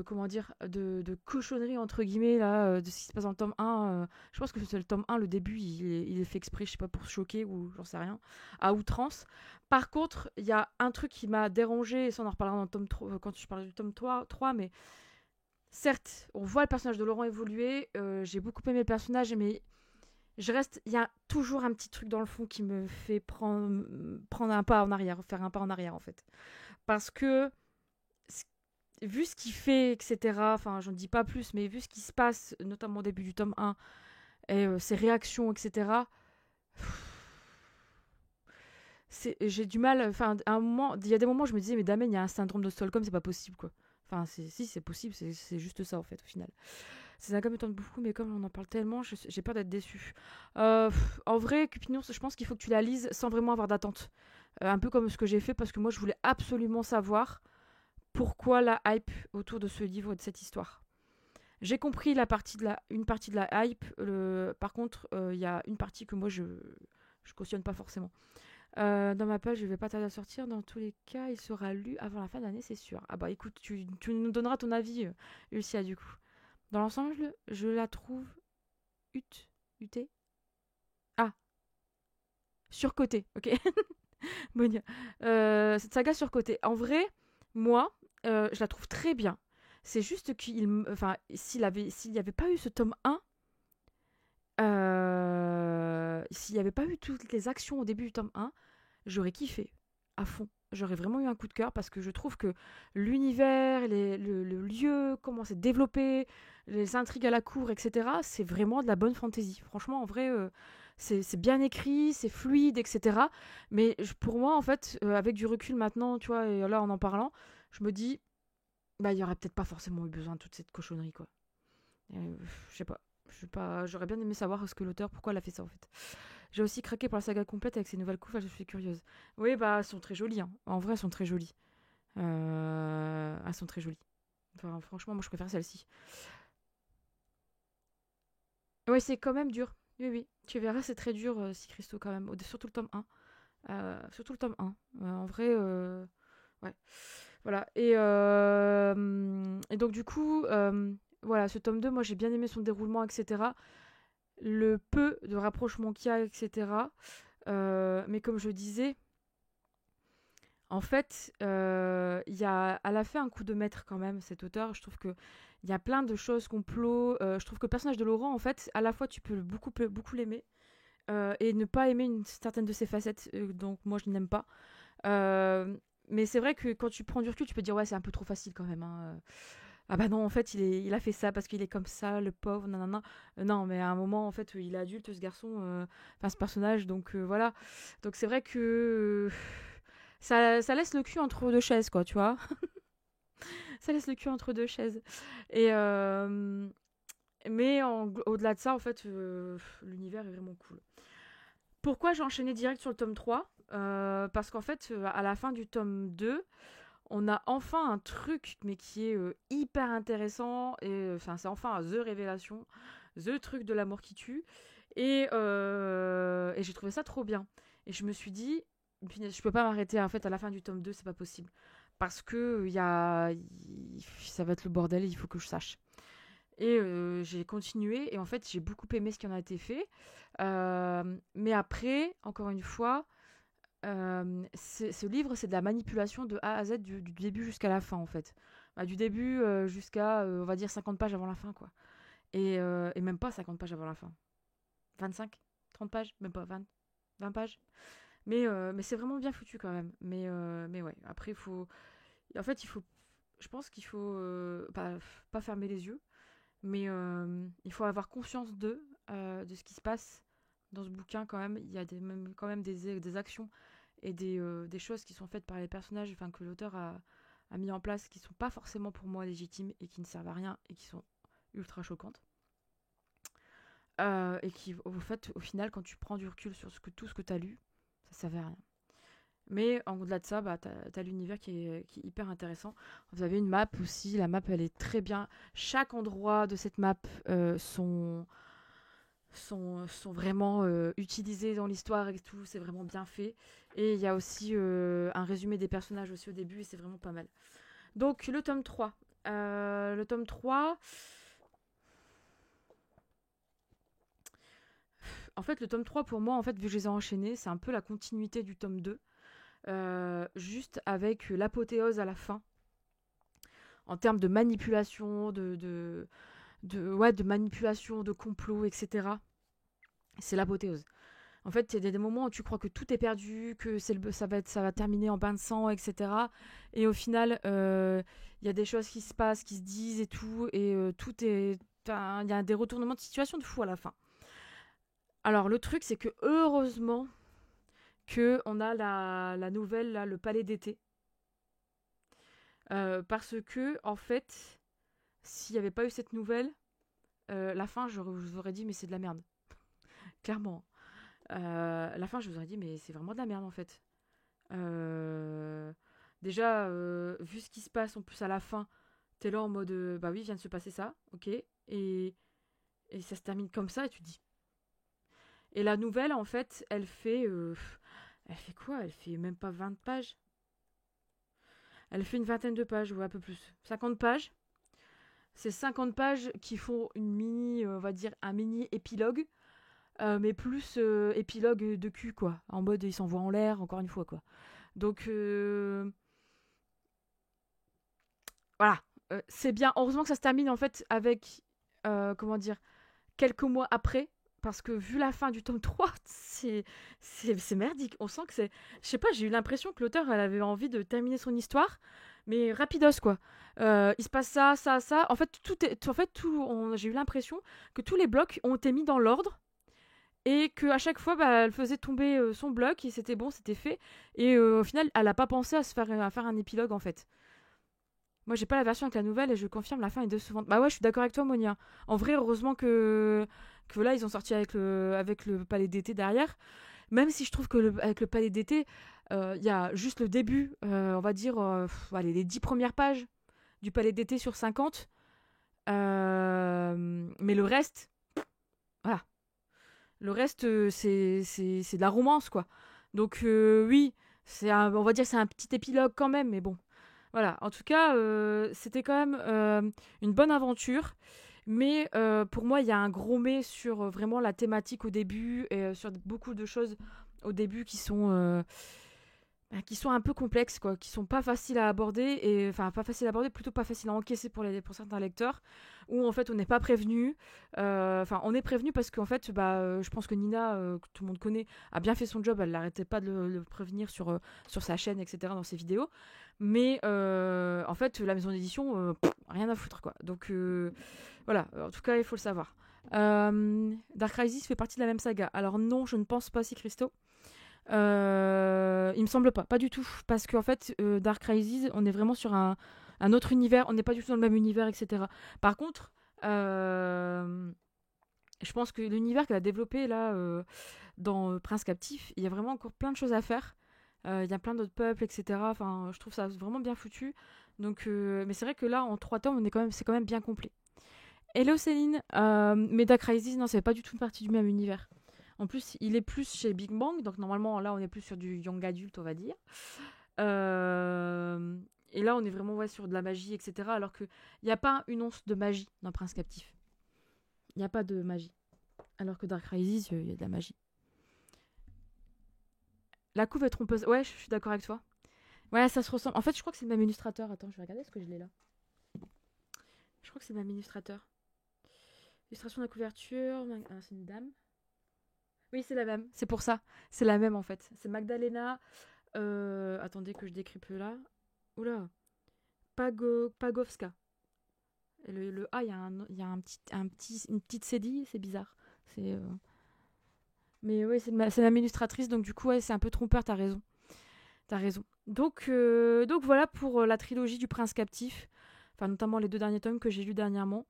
comment dire, de cochonneries entre guillemets là, de ce qui se passe dans le tome 1. Je pense que c'est le tome 1, le début il est fait exprès, je sais pas, pour choquer ou j'en sais rien, à outrance. Par contre il y a un truc qui m'a dérangé, et ça on en reparlera dans le tome 3, quand je parle du tome 3, mais certes on voit le personnage de Laurent évoluer, j'ai beaucoup aimé le personnage, mais il y a toujours un petit truc dans le fond qui me fait prendre un pas en arrière, faire un pas en arrière en fait. Parce que, vu ce qu'il fait, etc., enfin, j'en dis pas plus, mais vu ce qui se passe, notamment au début du tome 1, et ses réactions, etc., j'ai du mal, enfin, à un moment, il y a des moments où je me disais, mais Damien, il y a un syndrome de Stockholm, c'est pas possible, quoi. Enfin, si, c'est possible, c'est juste ça, en fait, au final. C'est un me tente beaucoup, mais comme on en parle tellement, j'ai peur d'être déçue. En vrai, Cupidon, je pense qu'il faut que tu la lises sans vraiment avoir d'attente. Un peu comme ce que j'ai fait, parce que moi, je voulais absolument savoir pourquoi la hype autour de ce livre et de cette histoire. J'ai compris une partie de la hype. Par contre, il y a une partie que moi, je cautionne pas forcément. Dans ma page, je vais pas tarder à sortir. Dans tous les cas, il sera lu avant la fin de l'année, c'est sûr. Ah bah écoute, tu nous donneras ton avis, Ulcia, du coup. Dans l'ensemble, je la trouve ut, ut. Ah, surcotée, ok. Bon, cette saga surcotée. En vrai, moi, je la trouve très bien. C'est juste enfin, s'il n'y avait pas eu ce tome 1, s'il n'y avait pas eu toutes les actions au début du tome 1, j'aurais kiffé à fond. J'aurais vraiment eu un coup de cœur, parce que je trouve que l'univers, le lieu, comment c'est développé, les intrigues à la cour, etc., c'est vraiment de la bonne fantaisie. Franchement, en vrai, c'est bien écrit, c'est fluide, etc. Mais pour moi, en fait, avec du recul maintenant, tu vois, et là en parlant, je me dis, bah, il y aurait peut-être pas forcément eu besoin de toute cette cochonnerie, quoi. Euh, je sais pas. J'aurais bien aimé savoir ce que l'auteur, pourquoi elle a fait ça, en fait. J'ai aussi craqué pour la saga complète avec ses nouvelles couches, je suis curieuse. Oui, bah, elles sont très jolies, hein. En vrai, elles sont très jolies. Elles sont très jolies. Enfin, franchement, moi, je préfère celle-ci. Oui, c'est quand même dur. Oui, oui. Tu verras, c'est très dur, si Christo, quand même. Surtout le tome 1. Surtout le tome 1. En vrai, ouais. Voilà. Et donc, du coup, voilà, ce tome 2, moi, j'ai bien aimé son déroulement, etc. Le peu de rapprochement qu'il y a, etc. Mais comme je disais, en fait, elle a fait un coup de maître quand même, cet auteur. Je trouve que il y a plein de choses complot. Je trouve que le personnage de Laurent, en fait, à la fois, tu peux beaucoup l'aimer, et ne pas aimer une certaine de ses facettes. Donc moi, je n'aime pas. Mais c'est vrai que quand tu prends du recul, tu peux dire ouais, c'est un peu trop facile quand même, hein. Ah bah non, en fait, il a fait ça parce qu'il est comme ça, le pauvre, nanana. Non, mais à un moment, en fait, il est adulte, ce garçon, enfin, ce personnage, donc voilà. Donc c'est vrai que ça laisse le cul entre deux chaises, quoi, tu vois. Ça laisse le cul entre deux chaises. Et mais au-delà de ça, en fait, l'univers est vraiment cool. Pourquoi j'ai enchaîné direct sur le tome 3? Parce qu'en fait, à la fin du tome 2, on a enfin un truc, mais qui est hyper intéressant. Et enfin, c'est enfin The Révélation, The truc de l'amour qui tue. Et j'ai trouvé ça trop bien. Et je me suis dit, punaise, je peux pas m'arrêter en fait à la fin du tome 2, c'est pas possible. Parce que ça va être le bordel, il faut que je sache. Et j'ai continué, et en fait, j'ai beaucoup aimé ce qui en a été fait. Mais après, encore une fois, ce livre, c'est de la manipulation de A à Z, du début jusqu'à la fin, en fait. Bah, du début jusqu'à, on va dire, 50 pages avant la fin, quoi. Et même pas 50 pages avant la fin. 25, 30 pages, même pas 20 pages. Mais c'est vraiment bien foutu quand même. Mais ouais, après, il faut. En fait, je pense qu'il faut pas fermer les yeux, mais il faut avoir conscience d'eux, de ce qui se passe dans ce bouquin quand même. Il y a quand même des actions et des choses qui sont faites par les personnages, enfin que l'auteur a mis en place, qui sont pas forcément pour moi légitimes et qui ne servent à rien et qui sont ultra choquantes. Et qui, au fait, au final, quand tu prends du recul sur tout ce que tu as lu, ça servait à rien. Mais au-delà de ça, bah, t'as l'univers qui est hyper intéressant. Vous avez une map aussi. La map, elle est très bien. Chaque endroit de cette map sont vraiment utilisés dans l'histoire et tout. C'est vraiment bien fait. Et il y a aussi un résumé des personnages aussi au début. Et c'est vraiment pas mal. Donc, le tome 3. Le tome 3... En fait, le tome 3, pour moi, en fait, vu que je les ai enchaînés, c'est un peu la continuité du tome 2. Juste avec l'apothéose à la fin. En termes de manipulation, de manipulation, de complot, etc. C'est l'apothéose. En fait, il y a des moments où tu crois que tout est perdu, que ça va terminer en bain de sang, etc. Et au final, il y a des choses qui se passent, qui se disent et tout, et tout est... Il y a des retournements de situation de fou à la fin. Alors, le truc, c'est que heureusement qu'on a la nouvelle, là, le palais d'été. Parce que, en fait, s'il n'y avait pas eu cette nouvelle, la fin, je vous aurais dit, mais c'est de la merde. Clairement. La fin, je vous aurais dit, mais c'est vraiment de la merde, en fait. Déjà, vu ce qui se passe, en plus, à la fin, t'es là en mode, bah oui, vient de se passer ça, ok. Et ça se termine comme ça, et tu te dis. Et la nouvelle, en fait, elle fait... elle fait quoi? Elle fait même pas 20 pages. Elle fait une vingtaine de pages, ou un peu plus. 50 pages. C'est 50 pages qui font une mini, on va dire, un mini épilogue, mais plus épilogue de cul, quoi. En mode, ils s'envoient en l'air, encore une fois, quoi. Donc, voilà. C'est bien. Heureusement que ça se termine, en fait, avec, comment dire, quelques mois après. Parce que vu la fin du tome 3, c'est merdique. On sent que c'est... Je sais pas, j'ai eu l'impression que l'auteur, elle avait envie de terminer son histoire, mais rapidos, quoi. Il se passe ça, ça, ça. En fait, j'ai eu l'impression que tous les blocs ont été mis dans l'ordre et qu'à chaque fois, bah, elle faisait tomber son bloc et c'était bon, c'était fait. Et au final, elle a pas pensé à faire un épilogue, en fait. Moi, j'ai pas la version avec la nouvelle et je confirme, la fin est décevante. Bah ouais, je suis d'accord avec toi, Monia. En vrai, heureusement que là, ils ont sorti avec le palais d'été derrière. Même si je trouve que avec le palais d'été, il y a juste le début, on va dire, allez, les 10 premières pages du palais d'été sur 50. Mais le reste, voilà. Le reste, c'est de la romance, quoi. Donc, oui, on va dire c'est un petit épilogue quand même, mais bon. Voilà, en tout cas, c'était quand même une bonne aventure. Mais pour moi, il y a un gros mais sur vraiment la thématique au début et sur beaucoup de choses au début qui sont un peu complexes, quoi, qui sont pas faciles à aborder, et enfin pas faciles à aborder, plutôt pas faciles à encaisser pour certains lecteurs, où en fait on n'est pas prévenu. Enfin, on est prévenu parce qu'en fait, je pense que Nina, que tout le monde connaît, a bien fait son job, elle n'arrêtait pas de le prévenir sur sa chaîne, etc., dans ses vidéos. Mais en fait, la maison d'édition, rien à foutre, quoi. Donc voilà, en tout cas, il faut le savoir. Dark Crisis fait partie de la même saga. Alors non, je ne pense pas, si Christo. Il me semble pas du tout. Parce qu'en fait, Dark Crisis, on est vraiment sur un autre univers, on n'est pas du tout dans le même univers, etc. Par contre, je pense que l'univers qu'elle a développé là, dans Prince Captif, il y a vraiment encore plein de choses à faire. Il y a plein d'autres peuples, etc. Enfin, je trouve ça vraiment bien foutu. Donc, mais c'est vrai que là, en 3 tomes, c'est quand même bien complet. Hello Céline, mais Dark Crisis, non, c'est pas du tout une partie du même univers. En plus, il est plus chez Big Bang, donc normalement, là, on est plus sur du young adulte, on va dire. Et là, on est vraiment sur de la magie, etc. Alors qu'il n'y a pas une once de magie dans Prince Captif. Il n'y a pas de magie. Alors que Dark Crisis, il y a de la magie. La couve est trompeuse. Ouais, je suis d'accord avec toi. Ouais, ça se ressemble. En fait, je crois que c'est le même illustrateur. Attends, je vais regarder ce que je l'ai là. Je crois que c'est le même illustrateur. Illustration de la couverture. Ah, c'est une dame. Oui, c'est la même. C'est pour ça. C'est la même en fait. C'est Magdalena. Attendez que je décrypte là. Oula. Pagovska. Et le A, il y a une petite cédille. C'est bizarre. C'est, Mais ouais, c'est l'administratrice, donc du coup, ouais, c'est un peu trompeur, t'as raison. T'as raison. Donc voilà pour la trilogie du Prince captif, enfin notamment les 2 derniers tomes que j'ai lus dernièrement.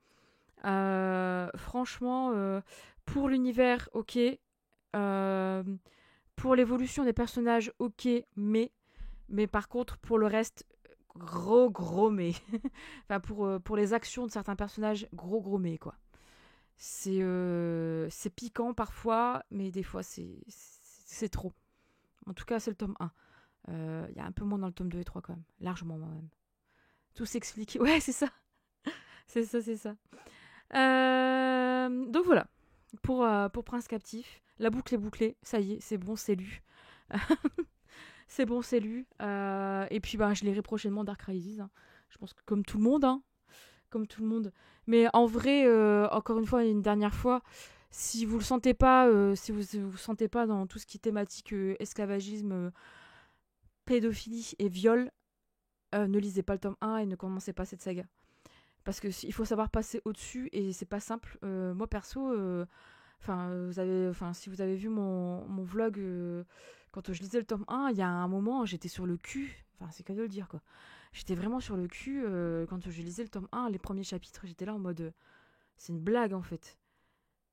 Franchement, pour l'univers, ok. Euh, pour l'évolution des personnages, ok, mais par contre, pour le reste, gros mais. Enfin, pour les actions de certains personnages, gros mais, quoi. C'est piquant parfois, mais des fois, c'est trop. En tout cas, c'est le tome 1. Il y a un peu moins dans le tome 2 et 3 quand même. Largement, moi même. Tout s'explique. Ouais, c'est ça. C'est ça. Donc voilà. Pour Prince Captif. La boucle est bouclée. Ça y est, c'est bon, c'est lu. C'est bon, c'est lu. Et puis, bah, je lirai prochainement Dark Rises. Hein. Je pense que comme tout le monde. Hein. Comme tout le monde. Mais en vrai, encore une fois, une dernière fois, si vous le sentez pas, si vous sentez pas dans tout ce qui est thématique esclavagisme, pédophilie et viol, ne lisez pas le tome 1 et ne commencez pas cette saga. Parce que il faut savoir passer au-dessus et c'est pas simple. Moi perso, si vous avez vu mon vlog quand je lisais le tome 1, il y a un moment j'étais sur le cul. Enfin, c'est qu'à de le dire quoi. J'étais vraiment sur le cul quand je lisais le tome 1, les premiers chapitres, j'étais là en mode c'est une blague en fait.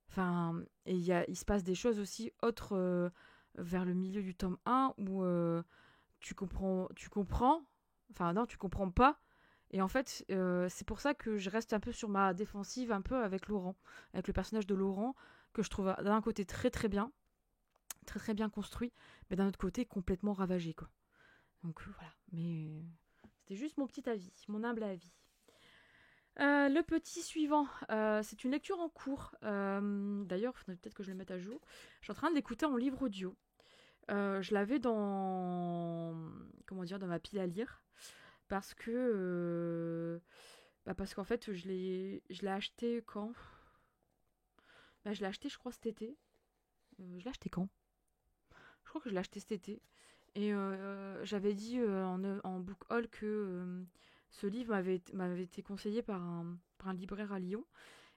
Enfin, et il se passe des choses aussi autres vers le milieu du tome 1 où tu comprends, enfin non, tu comprends pas. Et en fait, c'est pour ça que je reste un peu sur ma défensive, un peu avec Laurent, avec le personnage de Laurent, que je trouve d'un côté très bien construit, mais d'un autre côté complètement ravagé, quoi. Donc voilà, mais c'était juste mon petit avis, mon humble avis. Le petit suivant, c'est une lecture en cours. D'ailleurs, il faudrait peut-être que je le mette à jour. Je suis en train de l'écouter en livre audio. Je l'avais dans ma pile à lire parce qu'en fait je l'ai acheté quand. Bah, je l'ai acheté je crois cet été. Je l'ai acheté quand? Je crois que je l'ai acheté cet été. Et j'avais dit en book haul que ce livre m'avait été conseillé par un libraire à Lyon.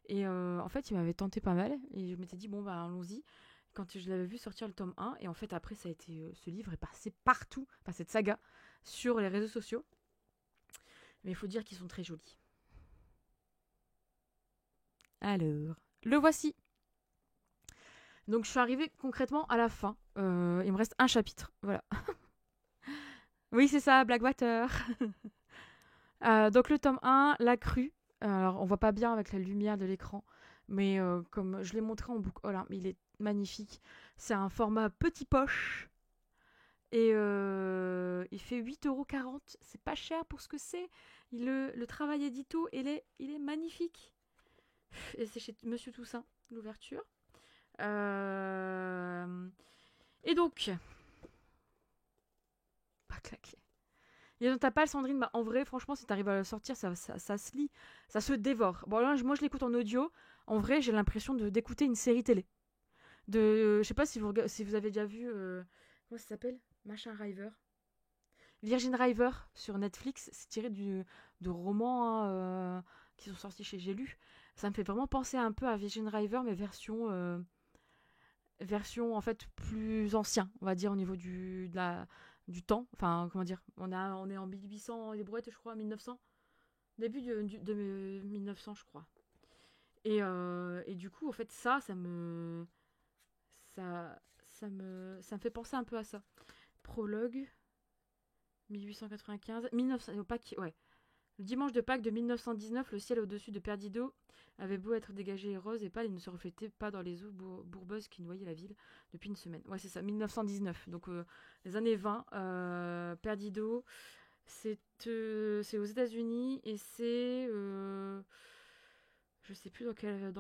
Et en fait, il m'avait tenté pas mal. Et je m'étais dit, bon, bah, allons-y. Quand je l'avais vu sortir le tome 1. Et en fait, après, ça a été. Ce livre est passé partout. Enfin, cette saga. Sur les réseaux sociaux. Mais il faut dire qu'ils sont très jolis. Alors. Le voici. Donc, je suis arrivée concrètement à la fin. Il me reste un chapitre. Voilà. Oui, c'est ça, Blackwater. Donc, le tome 1, La Crue. Alors, on voit pas bien avec la lumière de l'écran. Mais comme je l'ai montré en book haul, hein, il est magnifique. C'est un format petit poche. Et il fait 8,40 €. C'est pas cher pour ce que c'est. Le travail édito, il est magnifique. Et c'est chez Monsieur Toussaint, l'ouverture. Et donc, pas claqué. Et dans ta palle, Sandrine, bah, en vrai, franchement, si t'arrives à le sortir, ça se lit, ça se dévore. Bon, là, moi, je l'écoute en audio. En vrai, j'ai l'impression d'écouter une série télé. Je sais pas si vous avez déjà vu. Comment ça s'appelle? Machin River. Virgin River sur Netflix. C'est tiré de romans hein, qui sont sortis chez J'ai lu. Ça me fait vraiment penser un peu à Virgin River, mais version en fait plus ancien, on va dire, au niveau du temps. Enfin, comment dire, on est en 1800, les brouettes, je crois, 1900. Début de 1900, je crois. Et du coup, en fait, ça me fait penser un peu à ça. Prologue, 1895, 1900, ouais. Le dimanche de Pâques de 1919, le ciel au-dessus de Perdido avait beau être dégagé et rose et pâle, il ne se reflétait pas dans les eaux bourbeuses qui noyaient la ville depuis une semaine. Ouais, c'est ça, 1919. Donc, les années 20, Perdido, c'est aux États-Unis et c'est. Je sais plus j'allais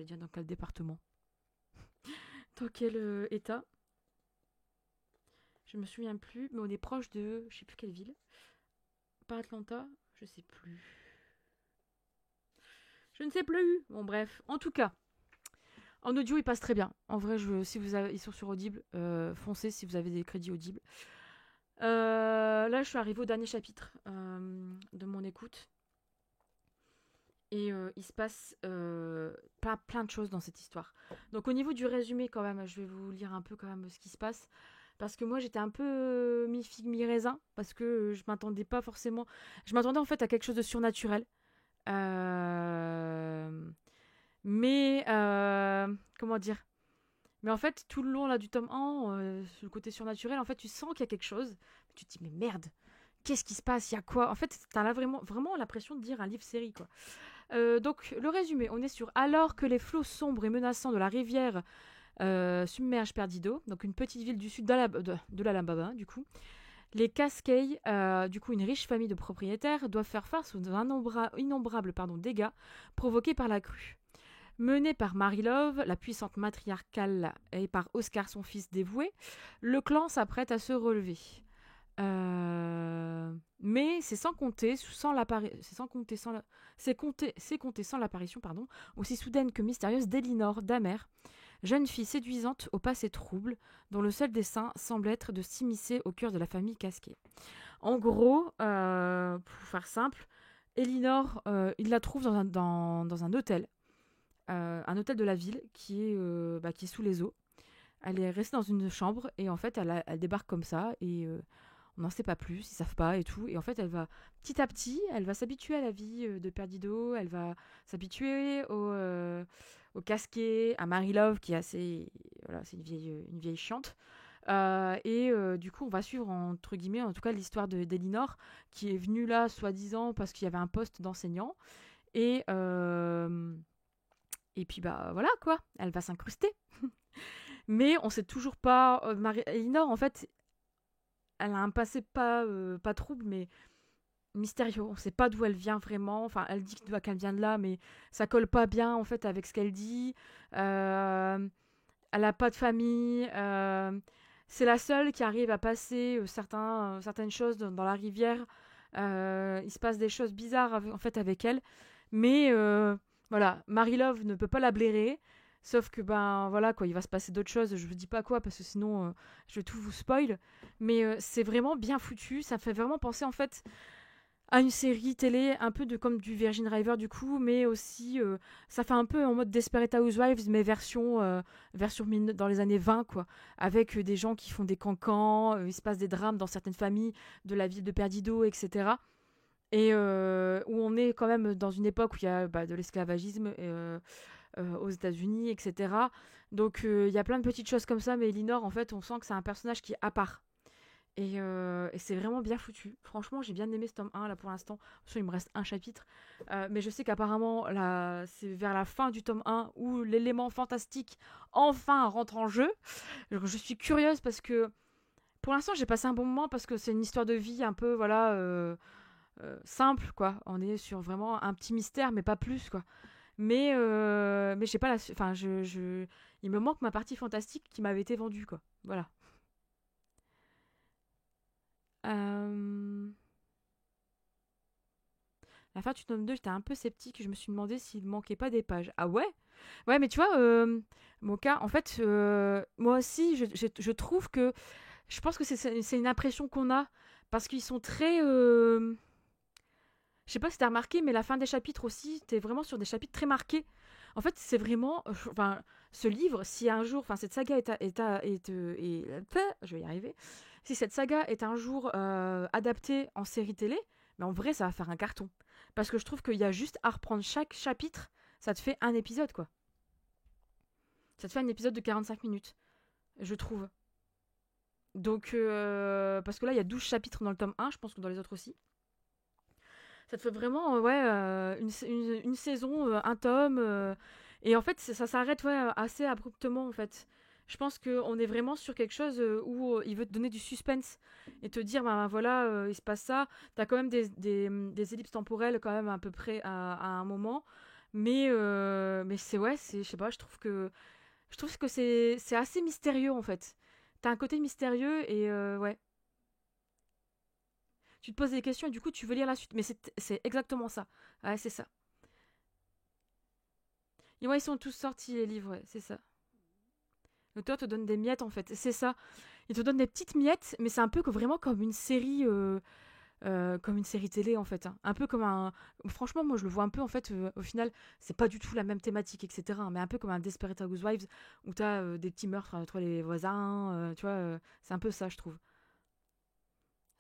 dire dans quel département. Dans quel état. Je me souviens plus, mais on est proche de. Je sais plus quelle ville. Pas Atlanta, je sais plus. Je ne sais plus. Bon, bref. En tout cas, en audio, il passe très bien. En vrai, si ils sont sur Audible, foncez si vous avez des crédits Audible. Là, je suis arrivée au dernier chapitre de mon écoute. Et il se passe plein de choses dans cette histoire. Donc au niveau du résumé quand même, je vais vous lire un peu quand même ce qui se passe. Parce que moi j'étais un peu mi-figue mi-raisin. Parce que je m'attendais pas forcément... Je m'attendais en fait à quelque chose de surnaturel. Euh, Mais... Comment dire? Mais en fait tout le long là, du tome 1, le côté surnaturel, en fait tu sens qu'il y a quelque chose. Tu te dis mais merde, qu'est-ce qui se passe? Il y a quoi? En fait t'as là vraiment l'impression de lire un livre-série quoi. Donc, le résumé, on est sur alors que les flots sombres et menaçants de la rivière submergent Perdido, donc une petite ville du sud de l'Alabama, du coup. Les Cascades, du coup une riche famille de propriétaires, doivent faire face aux innombrables dégâts provoqués par la crue. Menée par Mary Love, la puissante matriarcale, et par Oscar, son fils dévoué, le clan s'apprête à se relever. Mais c'est sans compter sans l'apparition, c'est compter sans l'apparition aussi soudaine que mystérieuse d'Elinor Damer, jeune fille séduisante au passé trouble, dont le seul dessein semble être de s'immiscer au cœur de la famille Casquet. En gros, pour faire simple, Elinor, il la trouve dans un hôtel de la ville qui est sous les eaux. Elle est restée dans une chambre et en fait elle débarque comme ça et on n'en sait pas plus, ils savent pas et tout. Et en fait, elle va petit à petit, elle va s'habituer à la vie de Perdido, elle va s'habituer au casquet, à Mary Love qui est assez, voilà, c'est une vieille chiante. Du coup, on va suivre entre guillemets, en tout cas, l'histoire d'Elinor qui est venue là, soi-disant, parce qu'il y avait un poste d'enseignant. Et et puis bah voilà quoi, elle va s'incruster. Mais on sait toujours pas. Elinor, en fait, elle a un passé pas trouble, mais mystérieux. On sait pas d'où elle vient vraiment. Enfin, elle dit qu'elle vient de là, mais ça colle pas bien en fait avec ce qu'elle dit. Elle a pas de famille. C'est la seule qui arrive à passer certaines choses dans la rivière. Il se passe des choses bizarres en fait avec elle. Mais voilà, Mary Love ne peut pas la blairer. Sauf que ben voilà quoi, il va se passer d'autres choses. Je vous dis pas quoi parce que sinon je vais tout vous spoil. Mais c'est vraiment bien foutu. Ça fait vraiment penser en fait à une série télé un peu comme du Virgin River du coup, mais aussi ça fait un peu en mode Desperate Housewives mais version dans les années 20 quoi, avec des gens qui font des cancans, il se passe des drames dans certaines familles de la ville de Perdido, etc. Et où on est quand même dans une époque où il y a de l'esclavagisme aux États-Unis, etc. Donc il y a plein de petites choses comme ça, mais Elinor, en fait, on sent que c'est un personnage qui est à part. Et c'est vraiment bien foutu. Franchement, j'ai bien aimé ce tome 1 là pour l'instant. Il me reste un chapitre. Mais je sais qu'apparemment, là, c'est vers la fin du tome 1 où l'élément fantastique enfin rentre en jeu. Je suis curieuse parce que pour l'instant, j'ai passé un bon moment parce que c'est une histoire de vie un peu, voilà, simple, quoi. On est sur vraiment un petit mystère, mais pas plus, quoi. Mais j'ai pas la. Enfin, il me manque ma partie fantastique qui m'avait été vendue, quoi. Voilà. Euh... La fin du tome 2, j'étais un peu sceptique. Je me suis demandé s'il manquait pas des pages. Ah ouais? Ouais, mais tu vois, Moka, en fait, moi aussi, je trouve que. Je pense que c'est une impression qu'on a. Parce qu'ils sont très. Je sais pas si t'as remarqué, mais la fin des chapitres aussi, t'es vraiment sur des chapitres très marqués. En fait, c'est vraiment. Enfin, ce livre, si un jour. Enfin, cette saga je vais y arriver. Si cette saga est un jour adaptée en série télé, mais en vrai, ça va faire un carton. Parce que je trouve qu'il y a juste à reprendre chaque chapitre, ça te fait un épisode, quoi. Ça te fait un épisode de 45 minutes, je trouve. Donc, parce que là, il y a 12 chapitres dans le tome 1, je pense que dans les autres aussi. Ça te fait vraiment ouais, une saison, un tome. Et en fait, ça s'arrête ouais, assez abruptement, en fait. Je pense qu'on est vraiment sur quelque chose où il veut te donner du suspense et te dire, ben voilà, il se passe ça. T'as quand même des ellipses temporelles quand même à peu près à un moment. Mais c'est ouais, je sais pas, je trouve que c'est assez mystérieux en fait. T'as un côté mystérieux et ouais, tu te poses des questions et du coup tu veux lire la suite. Mais c'est exactement ça. Ouais, c'est ça. Et ouais, ils sont tous sortis les livres, ouais, c'est ça. L'auteur te donne des miettes en fait, c'est ça. Il te donne des petites miettes, mais c'est un peu vraiment comme une série. comme une série télé en fait, hein. Un peu comme un... Franchement, moi je le vois un peu en fait, au final, c'est pas du tout la même thématique, etc. Mais un peu comme un Desperate Housewives où t'as des petits meurtres entre les voisins, tu vois, c'est un peu ça je trouve.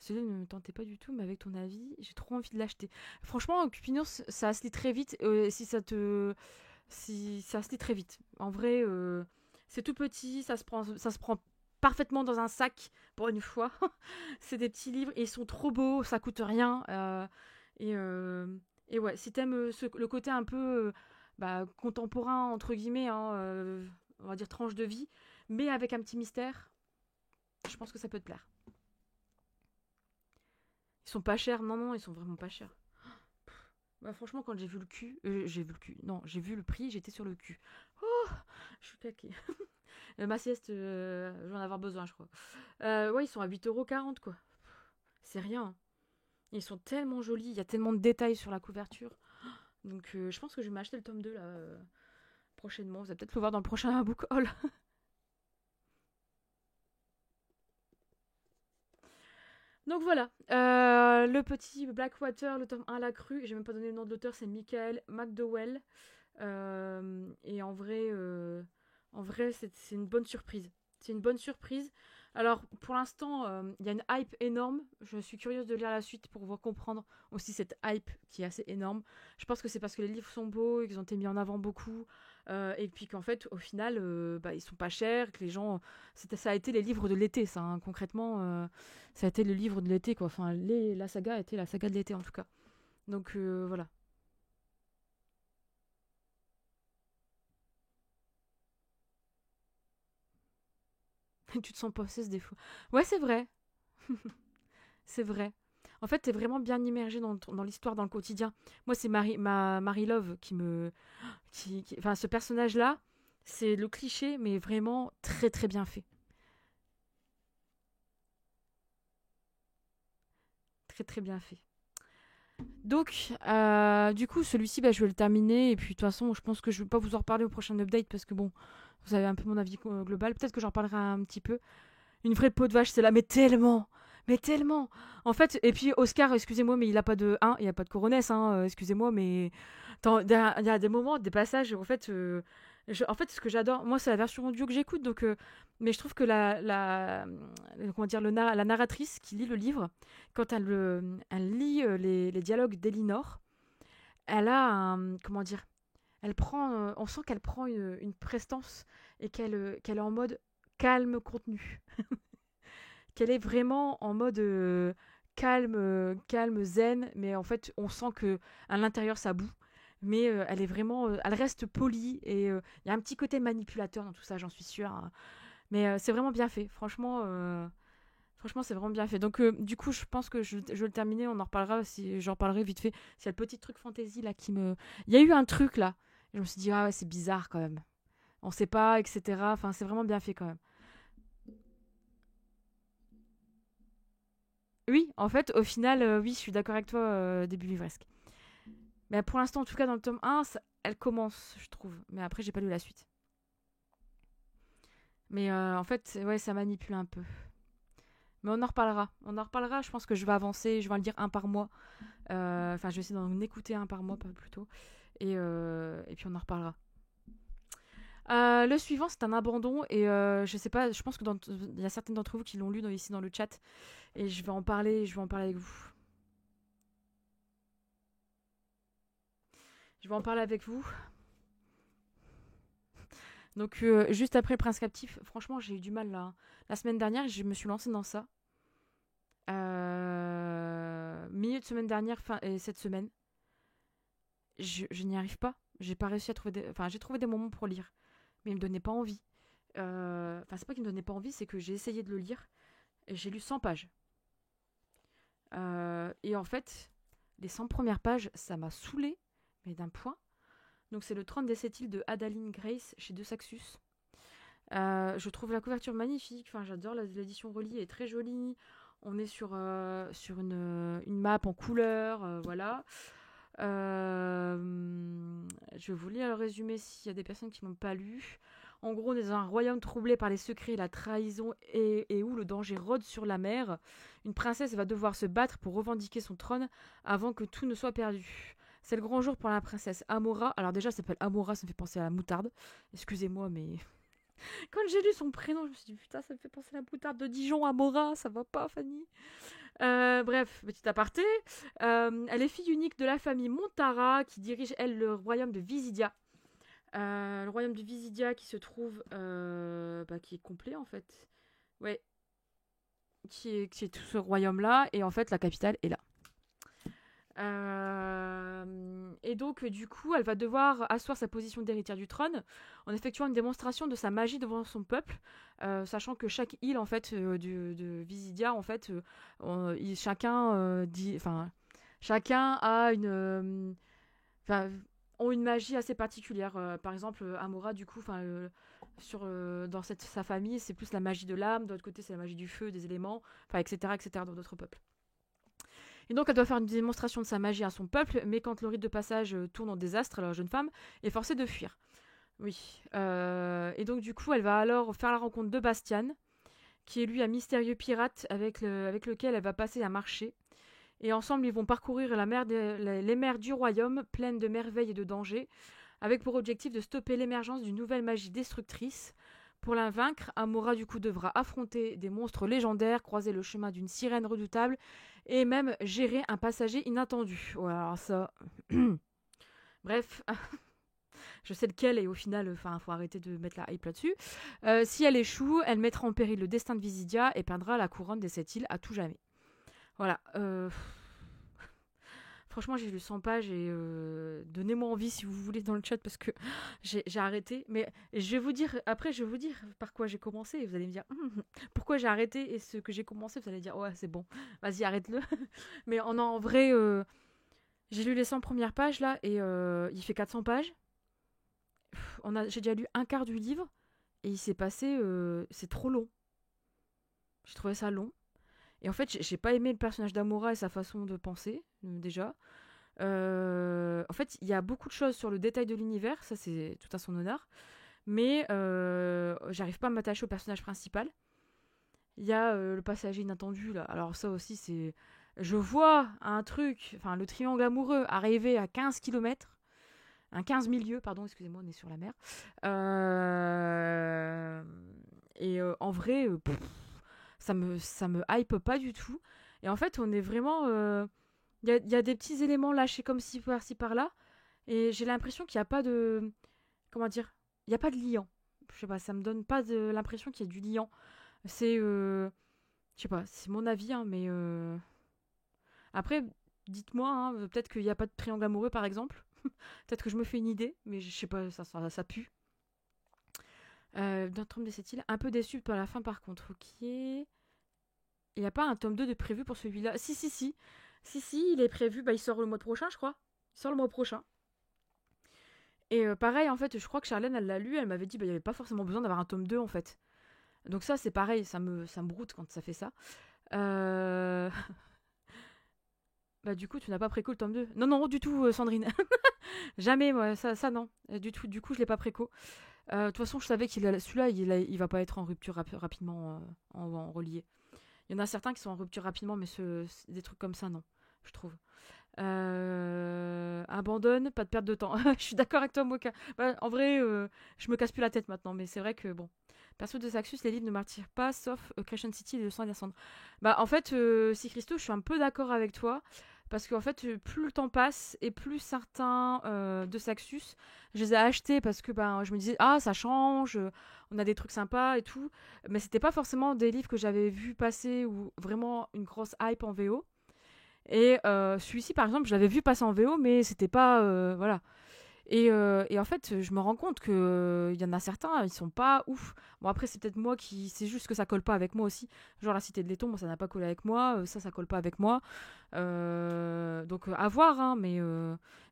Celui-là ne me tentait pas du tout, mais avec ton avis, j'ai trop envie de l'acheter. Franchement, Cupidon, ça se lit très vite. Si ça se lit très vite. En vrai, c'est tout petit, ça se prend parfaitement dans un sac pour une fois. C'est des petits livres et ils sont trop beaux, ça coûte rien. Et, euh, et ouais, si t'aimes le côté un peu contemporain, entre guillemets, hein, on va dire tranche de vie, mais avec un petit mystère, je pense que ça peut te plaire. Ils sont pas chers, non, non, ils sont vraiment pas chers. Bah, franchement, quand j'ai vu le cul, non, j'ai vu le prix, j'étais sur le cul. Oh, je suis claquée. Ma sieste, je vais en avoir besoin, je crois. Ouais, ils sont à 8,40 € quoi. C'est rien, hein. Ils sont tellement jolis, il y a tellement de détails sur la couverture. Donc, je pense que je vais m'acheter le tome 2 là, prochainement. Vous allez peut-être le voir dans le prochain book haul. Donc voilà, le petit Blackwater, le tome 1, La Crue. J'ai même pas donné le nom de l'auteur, c'est Michael McDowell. Et en vrai c'est une bonne surprise. C'est une bonne surprise. Alors, pour l'instant, il y a une hype énorme. Je suis curieuse de lire la suite pour voir comprendre aussi cette hype qui est assez énorme. Je pense que c'est parce que les livres sont beaux et qu'ils ont été mis en avant beaucoup. Et puis qu'en fait, au final, ils sont pas chers, que les gens... Ça a été les livres de l'été, ça, hein. Concrètement, ça a été le livre de l'été, quoi. Enfin, la saga a été la saga de l'été, en tout cas. Donc, voilà. Tu te sens possesse des fois. Ouais, c'est vrai. C'est vrai. En fait, t'es vraiment bien immergé dans l'histoire, dans le quotidien. Moi, c'est Marie Love qui me... Enfin, ce personnage-là, c'est le cliché, mais vraiment très très bien fait. Très très bien fait. Donc, du coup, celui-ci, je vais le terminer. Et puis, de toute façon, je pense que je ne vais pas vous en reparler au prochain update parce que, bon, vous avez un peu mon avis global. Peut-être que j'en parlerai un petit peu. Une vraie peau de vache, c'est là, mais tellement. Mais tellement. En fait, et puis Oscar, excusez-moi, mais il a pas de il a pas de coronesse, hein, excusez-moi, mais il y a des moments, des passages, en fait, en fait, ce que j'adore, moi, c'est la version audio que j'écoute, donc, mais je trouve que comment dire, la narratrice qui lit le livre, quand elle lit les dialogues d'Elinor, elle a comment dire, on sent qu'elle prend une prestance et qu'elle est en mode calme contenu. Qu'elle est vraiment en mode calme, zen, mais en fait, on sent que à l'intérieur, ça boue. Mais elle est vraiment, elle reste polie et il y a un petit côté manipulateur dans tout ça, j'en suis sûre, hein. Mais c'est vraiment bien fait, franchement, c'est vraiment bien fait. Donc, du coup, je pense que je vais le terminer. On en reparlera si j'en parlerai vite fait. C'est le petit truc fantasy là qui me. Il y a eu un truc là. Et je me suis dit, ah ouais, c'est bizarre quand même. On sait pas, etc. Enfin, c'est vraiment bien fait quand même. Oui, en fait, au final, oui, je suis d'accord avec toi, début livresque. Mais pour l'instant, en tout cas, dans le tome 1, elle commence, je trouve. Mais après, j'ai pas lu la suite. Mais en fait, ouais, ça manipule un peu. Mais on en reparlera. On en reparlera. Je pense que je vais avancer. Je vais en lire un par mois. Enfin, je vais essayer d'en écouter un par mois, pas plutôt. Et puis, on en reparlera. Le suivant, c'est un abandon. Et je sais pas, je pense que il y a certaines d'entre vous qui l'ont lu ici dans le chat. Et je vais en parler avec vous. Je vais en parler avec vous. Donc, juste après Prince Captif, franchement, j'ai eu du mal là, hein. La semaine dernière, je me suis lancée dans ça. Milieu de semaine dernière, et cette semaine, je n'y arrive pas. J'ai pas réussi à trouver Enfin, j'ai trouvé des moments pour lire, mais il me donnait pas envie. Enfin, c'est pas qu'il me donnait pas envie, c'est que j'ai essayé de le lire et j'ai lu 100 pages. Et en fait, les 100 premières pages, ça m'a saoulée, mais d'un point. Donc, c'est le 30 décétil de Adaline Grace chez De Saxus. Je trouve la couverture magnifique. Enfin, j'adore l'édition Relie, elle est très jolie. On est sur une map en couleur, voilà. Je vais vous lire le résumé s'il y a des personnes qui n'ont pas lu. En gros, on est dans un royaume troublé par les secrets et la trahison et où le danger rôde sur la mer. Une princesse va devoir se battre pour revendiquer son trône avant que tout ne soit perdu. C'est le grand jour pour la princesse Amora. Alors déjà, ça s'appelle Amora, ça me fait penser à la moutarde. Excusez-moi, mais quand j'ai lu son prénom, je me suis dit putain, ça me fait penser à la moutarde de Dijon, Amora, ça va pas, Fanny. Bref, petit aparté. Elle est fille unique de la famille Montara qui dirige, elle, le royaume de Visidia. Le royaume de Visidia qui se trouve. Qui est complet en fait. Ouais. Qui est tout ce royaume-là. Et en fait, la capitale est là. Et donc, du coup, elle va devoir asseoir sa position d'héritière du trône en effectuant une démonstration de sa magie devant son peuple, sachant que chaque île en fait de Visidia, en fait, chacun a ont une magie assez particulière. Par exemple, Amora, du coup, dans sa famille, c'est plus la magie de l'âme. De l'autre côté, c'est la magie du feu, des éléments, etc., dans d'autres peuples. Et donc, elle doit faire une démonstration de sa magie à son peuple, mais quand le rite de passage tourne en désastre, la jeune femme est forcée de fuir. Oui. Et donc, du coup, elle va alors faire la rencontre de Bastian, qui est lui un mystérieux pirate avec lequel elle va passer un marché. Et ensemble, ils vont parcourir les mers du royaume, pleines de merveilles et de dangers, avec pour objectif de stopper l'émergence d'une nouvelle magie destructrice. Pour la vaincre, Amora du coup devra affronter des monstres légendaires, croiser le chemin d'une sirène redoutable et même gérer un passager inattendu. Ouais, alors ça... Bref, je sais lequel et au final, faut arrêter de mettre la hype là-dessus. Si elle échoue, elle mettra en péril le destin de Visidia et perdra la couronne des 7 îles à tout jamais. Voilà. Franchement, j'ai lu 100 pages et donnez-moi envie si vous voulez dans le chat parce que j'ai arrêté. Mais je vais vous dire par quoi j'ai commencé et vous allez me dire pourquoi j'ai arrêté et ce que j'ai commencé, vous allez dire ouais, c'est bon, vas-y, arrête-le. Mais en vrai, j'ai lu les 100 premières pages là et il fait 400 pages. J'ai déjà lu un quart du livre et il s'est passé. C'est trop long. J'ai trouvé ça long. Et en fait, j'ai pas aimé le personnage d'Amora et sa façon de penser, déjà. En fait, il y a beaucoup de choses sur le détail de l'univers, ça c'est tout à son honneur. Mais j'arrive pas à m'attacher au personnage principal. Il y a le passager inattendu, là. Alors ça aussi, c'est... Je vois un truc, le triangle amoureux, arriver à 15 km. Un 15 milieux, pardon, excusez-moi, on est sur la mer. En vrai... ça me hype pas du tout. Et en fait, on est vraiment... Il y a des petits éléments lâchés comme ci, par-ci, par-là. Et j'ai l'impression qu'il n'y a pas de... Comment dire? Il n'y a pas de liant. Je sais pas, ça me donne pas l'impression qu'il y a du liant. C'est... Je sais pas, c'est mon avis, hein, mais... Après, dites-moi, hein, peut-être qu'il n'y a pas de triangle amoureux, par exemple. Peut-être que je me fais une idée, mais je sais pas, ça pue. Dans le tome de cette île, un peu déçu par la fin, par contre. Ok... Il n'y a pas un tome 2 de prévu pour celui-là. Si, il est prévu. Il sort le mois prochain, je crois. Il sort le mois prochain. Et pareil, en fait, je crois que Charlène, elle l'a lu. Elle m'avait dit il n'y avait pas forcément besoin d'avoir un tome 2, en fait. Donc ça, c'est pareil. Ça me broute quand ça fait ça. Du coup, tu n'as pas préco le tome 2. Non, du tout, Sandrine. Jamais, moi. Ça non. Du tout. Du coup, je l'ai pas préco. De toute façon, je savais celui-là, il va pas être en rupture rapidement en relié. Il y en a certains qui sont en rupture rapidement, mais des trucs comme ça, non, je trouve. Abandonne, pas de perte de temps. Je suis d'accord avec toi, Moka. En vrai, je me casse plus la tête maintenant, mais c'est vrai que, bon. Perso de Saxus, les livres ne m'attirent pas, sauf Crescent City et le sang et la cendre. En fait, si Christo, je suis un peu d'accord avec toi. Parce qu'en fait, plus le temps passe et plus certains de Saxus, je les ai achetés parce que je me disais, ça change, on a des trucs sympas et tout. Mais c'était pas forcément des livres que j'avais vu passer ou vraiment une grosse hype en VO. Et celui-ci, par exemple, je l'avais vu passer en VO, mais c'était pas. Voilà. Et en fait, je me rends compte qu'il y en a certains, ils sont pas ouf. Bon, après, c'est peut-être moi qui... C'est juste que ça colle pas avec moi aussi. Genre, La Cité de Laiton, moi, ça n'a pas collé avec moi. Ça colle pas avec moi. Donc, à voir, hein, mais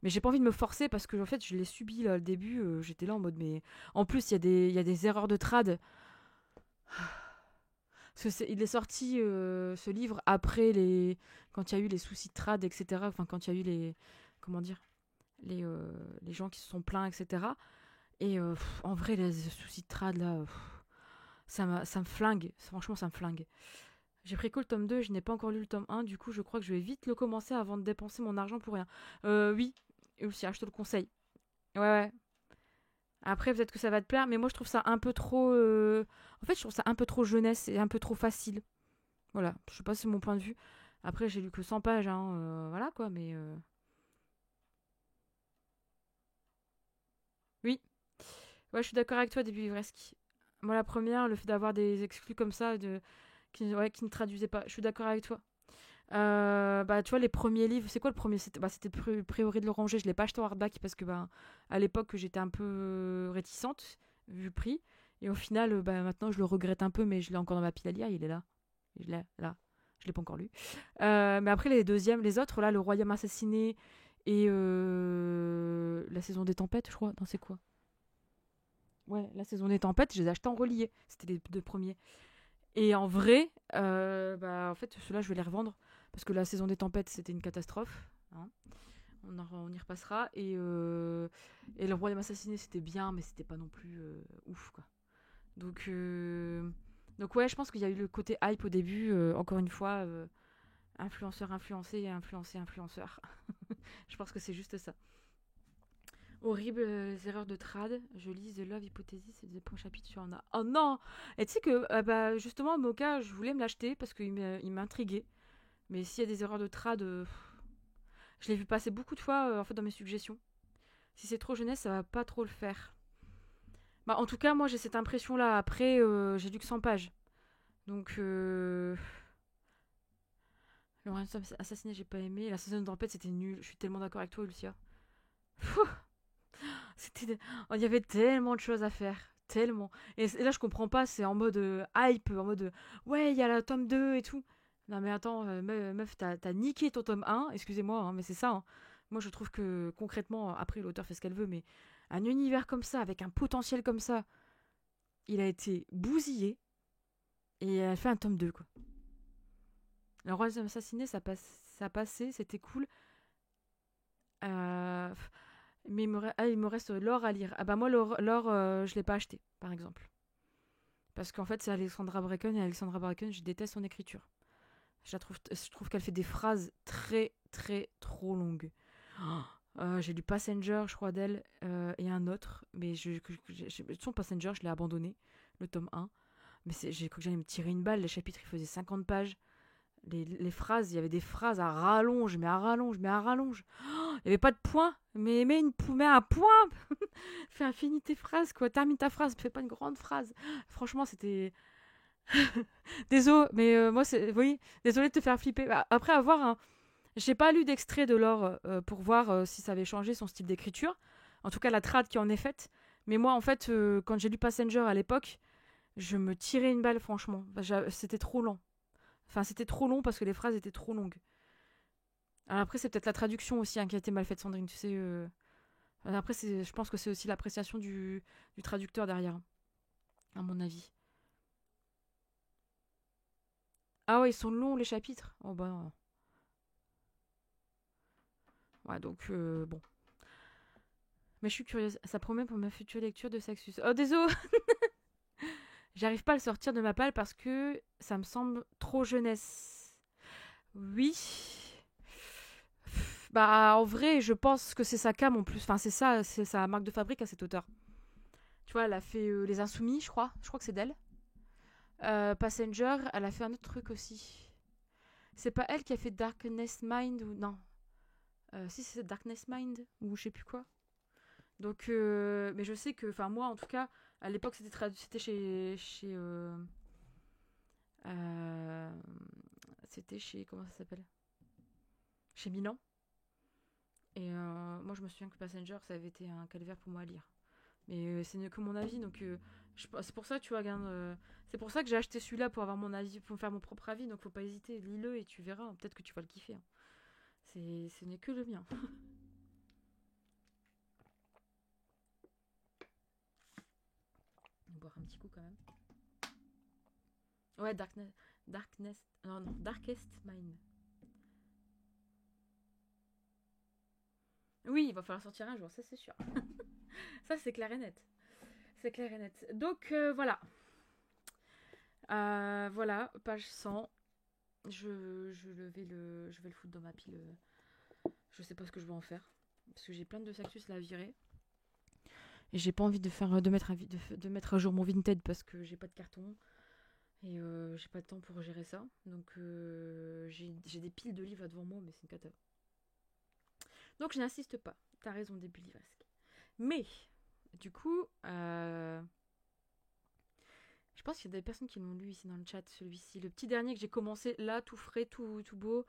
j'ai pas envie de me forcer parce que, en fait, je l'ai subi, là, le début. J'étais là en mode, mais... En plus, il y a des erreurs de trad. Parce que il est sorti, ce livre, après quand il y a eu les soucis de trad, etc. Enfin, quand il y a eu les... Comment dire les gens qui se sont plaints, etc. Et en vrai, les soucis de trad, là, ça me flingue. Franchement, ça me flingue. J'ai pris que le tome 2, je n'ai pas encore lu le tome 1, du coup, je crois que je vais vite le commencer avant de dépenser mon argent pour rien. Oui, Ulcia, je te le conseille. Ouais, ouais. Après, peut-être que ça va te plaire, mais moi, je trouve ça un peu trop. En fait, je trouve ça un peu trop jeunesse et un peu trop facile. Voilà, je sais pas si c'est mon point de vue. Après, j'ai lu que 100 pages, hein, voilà quoi, mais. Oui, ouais, je suis d'accord avec toi, Début Livresque. Moi, la première, le fait d'avoir des exclus comme ça, qui ne traduisaient pas, je suis d'accord avec toi. Bah, tu vois, les premiers livres, c'est quoi le premier? C'était Priori de l'Oranger. Je l'ai pas acheté en hardback parce que, bah, à l'époque, j'étais un peu réticente, vu le prix. Et au final, bah, maintenant, je le regrette un peu, mais je l'ai encore dans ma pile à lire. Il est là. Je l'ai là. Je l'ai pas encore lu. Mais après, les deuxièmes, les autres, là, Le Royaume assassiné et La saison des tempêtes, je crois. Non, c'est quoi? Ouais, La saison des tempêtes, je les ai achetés en relié. C'était les deux premiers. Et en vrai, bah, en fait, ceux-là, je vais les revendre. Parce que La saison des tempêtes, c'était une catastrophe. Hein. On y repassera. Et Le Royaume assassiné, c'était bien, mais c'était pas non plus ouf, quoi. Donc, donc ouais, je pense qu'il y a eu le côté hype au début. Encore une fois, influenceur, influencé, influencé, influenceur. Je pense que c'est juste ça. Horribles erreurs de trad. Je lis The Love Hypothesis et des points chapitres sur Anna. Oh non! Et tu sais que, bah, justement, Mocha, je voulais me l'acheter parce qu'il m'intriguait. Mais s'il y a des erreurs de trad, je l'ai vu passer beaucoup de fois en fait, dans mes suggestions. Si c'est trop jeunesse, ça va pas trop le faire. Bah, en tout cas, moi, j'ai cette impression-là. Après, j'ai lu que 100 pages. Donc, Le Ransom assassiné, j'ai pas aimé. La saison de tempête, c'était nul. Je suis tellement d'accord avec toi, Lucia. C'était... Il y avait tellement de choses à faire. Tellement. Et là, je comprends pas. C'est en mode hype. En mode ouais, il y a la tome 2 et tout. Non, mais attends, meuf, t'as niqué ton tome 1. Excusez-moi, hein, mais c'est ça. Hein. Moi, je trouve que concrètement, après, l'auteur fait ce qu'elle veut, mais un univers comme ça, avec un potentiel comme ça, il a été bousillé. Et elle fait un tome 2 quoi. Le roi assassiné, ça passait, c'était cool. Euh, mais il me reste l'or à lire. Ah bah moi, l'or je l'ai pas acheté, par exemple. Parce qu'en fait, c'est Alexandra Bracken, et Alexandra Bracken, je déteste son écriture. Je trouve qu'elle fait des phrases très, très, trop longues. J'ai lu Passenger, je crois, d'elle, et un autre. Mais son Passenger, je l'ai abandonné, le tome 1. Mais j'ai cru que j'allais me tirer une balle. Les chapitres, ils faisaient 50 pages. Les phrases, il y avait des phrases à rallonge, mais à rallonge, mais à rallonge. Il n'y avait pas de point, mais un point. Fais infinité phrase, quoi. Termine ta phrase, fais pas une grande phrase. Franchement, c'était. Désolé, mais moi, c'est. Oui, désolé de te faire flipper. Après avoir un. J'ai pas lu d'extrait de l'or pour voir si ça avait changé son style d'écriture. En tout cas, la trad qui en est faite. Mais moi, en fait, quand j'ai lu Passenger à l'époque, je me tirais une balle, franchement. C'était trop lent. Enfin, c'était trop long parce que les phrases étaient trop longues. Alors après, c'est peut-être la traduction aussi hein, qui a été mal faite, Sandrine. Tu sais. Après, je pense que c'est aussi l'appréciation du traducteur derrière, à mon avis. Ah ouais, ils sont longs les chapitres. Oh bah non. Ouais, donc bon. Mais je suis curieuse. Ça promet pour ma future lecture de Saxus. Oh, désolé. J'arrive pas à le sortir de ma palle parce que ça me semble trop jeunesse. Oui. Bah, en vrai, je pense que c'est sa cam en plus. Enfin, c'est sa marque de fabrique à cet auteur. Tu vois, elle a fait Les Insoumis, je crois. Je crois que c'est d'elle. Passenger, elle a fait un autre truc aussi. C'est pas elle qui a fait Darkness Mind ou non. Si c'est Darkness Mind ou je sais plus quoi. Donc, mais je sais que, enfin moi en tout cas, à l'époque c'était euh, c'était chez comment ça s'appelle? Chez Milan. Et moi je me souviens que Passenger ça avait été un calvaire pour moi à lire. Mais c'est que mon avis, donc c'est pour ça tu vois, regarde, c'est pour ça que j'ai acheté celui-là pour avoir mon avis, pour me faire mon propre avis. Donc faut pas hésiter, lis-le et tu verras. Peut-être que tu vas le kiffer. Hein. Ce n'est que le mien. On va boire un petit coup quand même. Ouais, non, Darkest Mind. Oui, il va falloir sortir un jour, ça c'est sûr. Ça, c'est clair et net. C'est clair et net. Donc, voilà. Voilà, page 100. Je vais le foutre dans ma pile. Je sais pas ce que je vais en faire. Parce que j'ai plein de Sactus là à virer. Et j'ai pas envie de mettre à jour mon Vinted parce que j'ai pas de carton. Et j'ai pas de temps pour gérer ça. Donc j'ai des piles de livres là devant moi, mais c'est une cata. Donc je n'insiste pas. T'as raison, début livresque. Mais, du coup, je pense qu'il y a des personnes qui l'ont lu ici dans le chat, celui-ci. Le petit dernier que j'ai commencé là, tout frais, tout beau.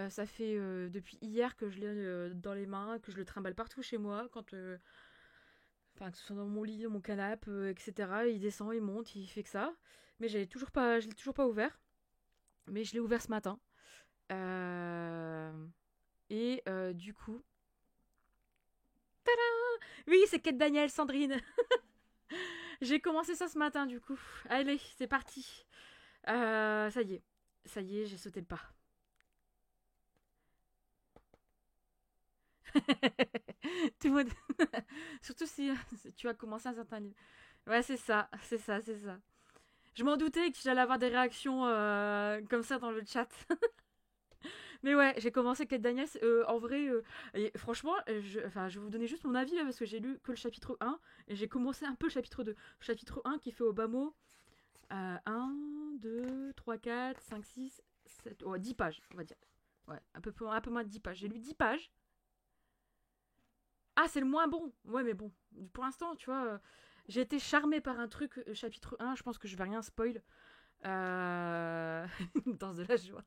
Ça fait depuis hier que je l'ai dans les mains, que je le trimballe partout chez moi. Enfin, que ce soit dans mon lit, dans mon canapé, etc. Il descend, il monte, il fait que ça. Mais je l'ai toujours pas ouvert. Mais je l'ai ouvert ce matin. Et du coup... Tadam! Oui, c'est Kate Daniel, Sandrine. J'ai commencé ça ce matin, du coup. Allez, c'est parti. Ça y est. Ça y est, j'ai sauté le pas. Tout le monde... Surtout si tu as commencé un certain livre. Ouais, c'est ça. Je m'en doutais que j'allais avoir des réactions comme ça dans le chat. Mais ouais, j'ai commencé Kate Daniels. En vrai, et franchement, je vais vous donner juste mon avis là, parce que j'ai lu que le chapitre 1 et j'ai commencé un peu le chapitre 2. Chapitre 1 qui fait au bas mot 1, 2, 3, 4, 5, 6, 7, 10 pages, on va dire. Ouais, un peu moins de 10 pages. J'ai lu 10 pages. Ah, c'est le moins bon. Ouais, mais bon, pour l'instant, tu vois, j'ai été charmée par un truc, chapitre 1. Je pense que je vais rien spoil. Dans de la joie.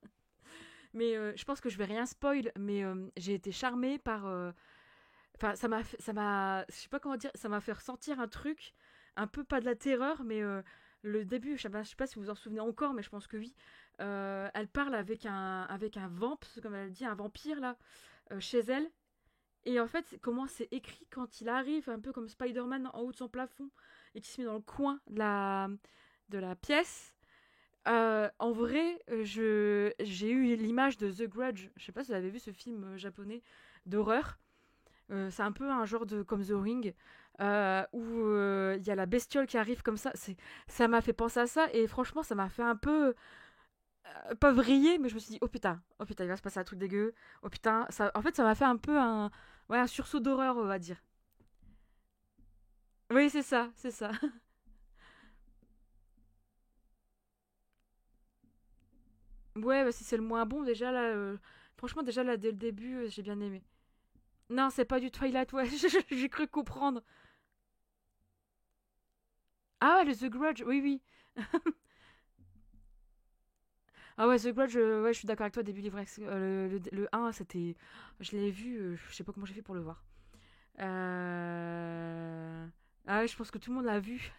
Mais je pense que je vais rien spoil, mais j'ai été charmée par. Enfin, je sais pas comment dire, ça m'a fait ressentir un truc, un peu pas de la terreur, mais le début, je sais pas si vous vous en souvenez encore, mais je pense que oui. Elle parle avec un vamp, comme elle dit, un vampire là, chez elle. Et en fait, comment c'est écrit quand il arrive, un peu comme Spider-Man en haut de son plafond, et qui se met dans le coin de la pièce. En vrai, j'ai eu l'image de The Grudge. Je sais pas si vous avez vu ce film japonais d'horreur. C'est un peu un genre de comme The Ring, où il y a la bestiole qui arrive comme ça. Ça m'a fait penser à ça, et franchement, ça m'a fait un peu pas vriller, mais je me suis dit oh putain, il va se passer un truc dégueu. Oh putain, ça, en fait, ça m'a fait un peu ouais, un sursaut d'horreur, on va dire. Oui, c'est ça, c'est ça. Ouais, bah, si c'est le moins bon, déjà là, franchement, déjà là, dès le début, j'ai bien aimé. Non, c'est pas du Twilight, ouais, j'ai cru comprendre. Ah ouais, le The Grudge, oui, oui. Ah ouais, The Grudge, ouais, je suis d'accord avec toi, début livre. Le 1, c'était. Je l'ai vu, je sais pas comment j'ai fait pour le voir. Ah ouais, je pense que tout le monde l'a vu.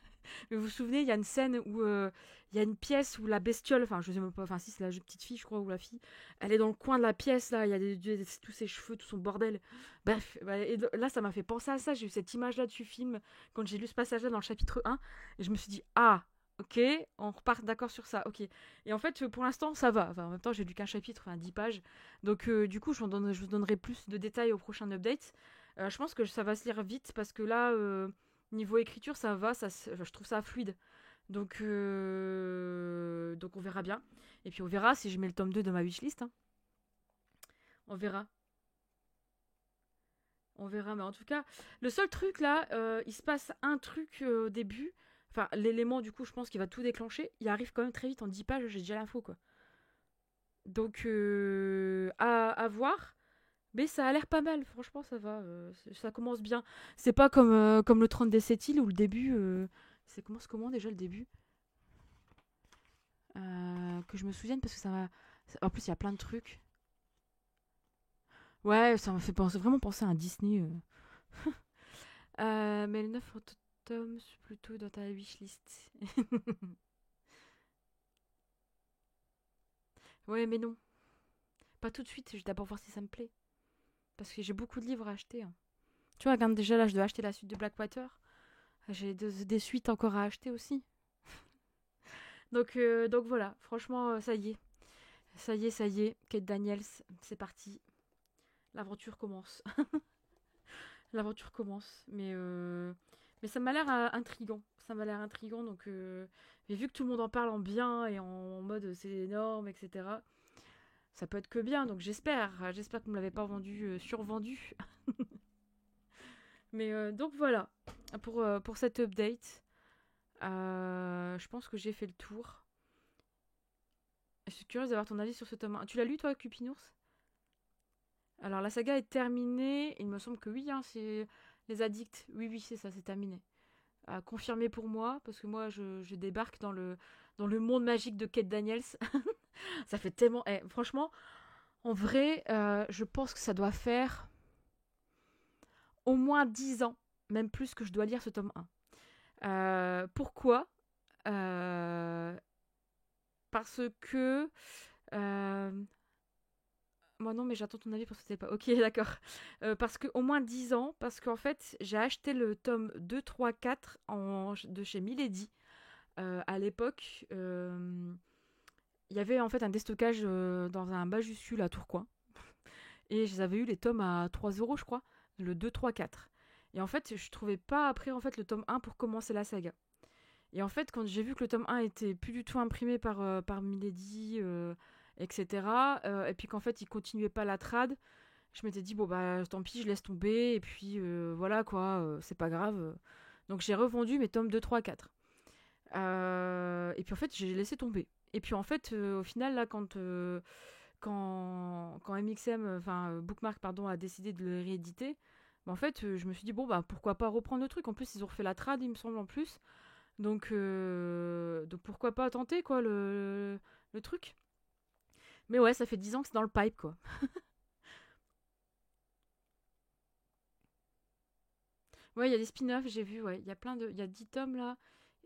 Mais vous vous souvenez, il y a une scène où il y a une pièce où la bestiole, enfin je sais même pas, enfin si c'est la petite fille, je crois, ou la fille, elle est dans le coin de la pièce là, il y a tous ses cheveux, tout son bordel. Bref, bah, et là ça m'a fait penser à ça, j'ai eu cette image là du film quand j'ai lu ce passage là dans le chapitre 1 et je me suis dit ah, ok, on repart d'accord sur ça, ok. Et en fait pour l'instant ça va, enfin, en même temps j'ai lu qu'un chapitre, enfin 10 pages, donc du coup je vous donnerai plus de détails au prochain update. Je pense que ça va se lire vite parce que là, niveau écriture, ça va, je trouve ça fluide. Donc on verra bien. Et puis on verra si je mets le tome 2 dans ma wishlist. Hein. On verra. On verra. Mais en tout cas, le seul truc là, il se passe un truc au début. Enfin, l'élément du coup, je pense qu'il va tout déclencher. Il arrive quand même très vite en 10 pages, j'ai déjà l'info quoi. Donc à voir. Mais ça a l'air pas mal, franchement ça va, ça commence bien. C'est pas comme le 30 des Sept-Îles où le début, c'est commence comment déjà le début. Que je me souvienne parce que ça m'a... En plus il y a plein de trucs. Ouais, ça m'a fait vraiment penser à un Disney. Mais le 9 tomes, c'est plutôt dans ta wishlist. Ouais, mais non, pas tout de suite, je vais d'abord voir si ça me plaît. Parce que j'ai beaucoup de livres à acheter. Hein. Tu vois, regarde déjà là, je dois acheter la suite de Blackwater. J'ai des suites encore à acheter aussi. Donc voilà, franchement, ça y est. Ça y est. Kate Daniels, c'est parti. L'aventure commence. l'aventure commence. Mais ça m'a l'air intriguant. Ça m'a l'air intriguant, donc... Mais vu que tout le monde en parle en bien et en mode c'est énorme, etc., ça peut être que bien, donc j'espère que vous ne me l'avez pas vendu, survendu. Mais donc voilà, pour cette update, je pense que j'ai fait le tour. Je suis curieuse d'avoir ton avis sur ce tome 1. Tu l'as lu toi, Cupinours? Alors la saga est terminée, il me semble que oui, hein, c'est les addicts. Oui, oui, c'est ça, c'est terminé. Confirmé pour moi, parce que moi je débarque dans le monde magique de Kate Daniels. Ça fait tellement... franchement, en vrai, je pense que ça doit faire au moins 10 ans, même plus que je dois lire ce tome 1. Pourquoi Parce que... Moi non, mais j'attends ton avis parce que c'est pas... Ok, d'accord. Parce que au moins 10 ans, parce qu'en fait, j'ai acheté le tome 2, 3, 4 de chez Milady. À l'époque, il y avait en fait un déstockage dans un majuscule à Tourcoing. Et j'avais eu les tomes à 3 € je crois. Le 2, 3, 4. Et en fait, je trouvais pas après en fait le tome 1 pour commencer la saga. Et en fait, quand j'ai vu que le tome 1 était plus du tout imprimé par Milady, etc., et puis qu'en fait, il continuait pas la trad, je m'étais dit, bon, bah, tant pis, je laisse tomber, et puis voilà, quoi, c'est pas grave. Donc, j'ai revendu mes tomes 2, 3, 4. Et puis, en fait, j'ai laissé tomber. Et puis, en fait, au final, là, quand MXM, enfin, Bookmark, pardon, a décidé de le rééditer, bah, en fait, je me suis dit, bon, bah, pourquoi pas reprendre le truc. En plus, ils ont refait la trad, il me semble, en plus. Donc pourquoi pas tenter quoi le truc. Mais ouais, ça fait 10 ans que c'est dans le pipe quoi. Ouais, il y a des spin-offs, j'ai vu, ouais. Il y a il y a 10 tomes là.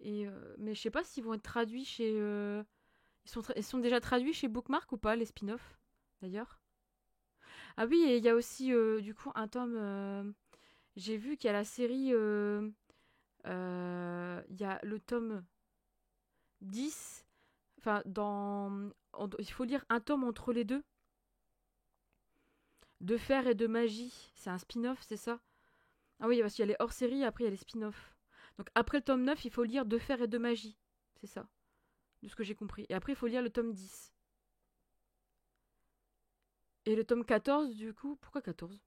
Mais je sais pas s'ils vont être traduits chez... ils sont déjà traduits chez Bookmark ou pas, les spin-offs, d'ailleurs. Ah oui, et il y a aussi du coup un tome... j'ai vu qu'il y a la série... il y a le tome 10. Enfin, il faut lire un tome entre les deux. De fer et de magie, c'est un spin-off, c'est ça? Ah oui, parce qu'il y a les hors-séries, après il y a les spin-offs. Donc après le tome 9, il faut lire De fer et de magie. C'est ça, de ce que j'ai compris. Et après, il faut lire le tome 10. Et le tome 14, du coup, pourquoi 14?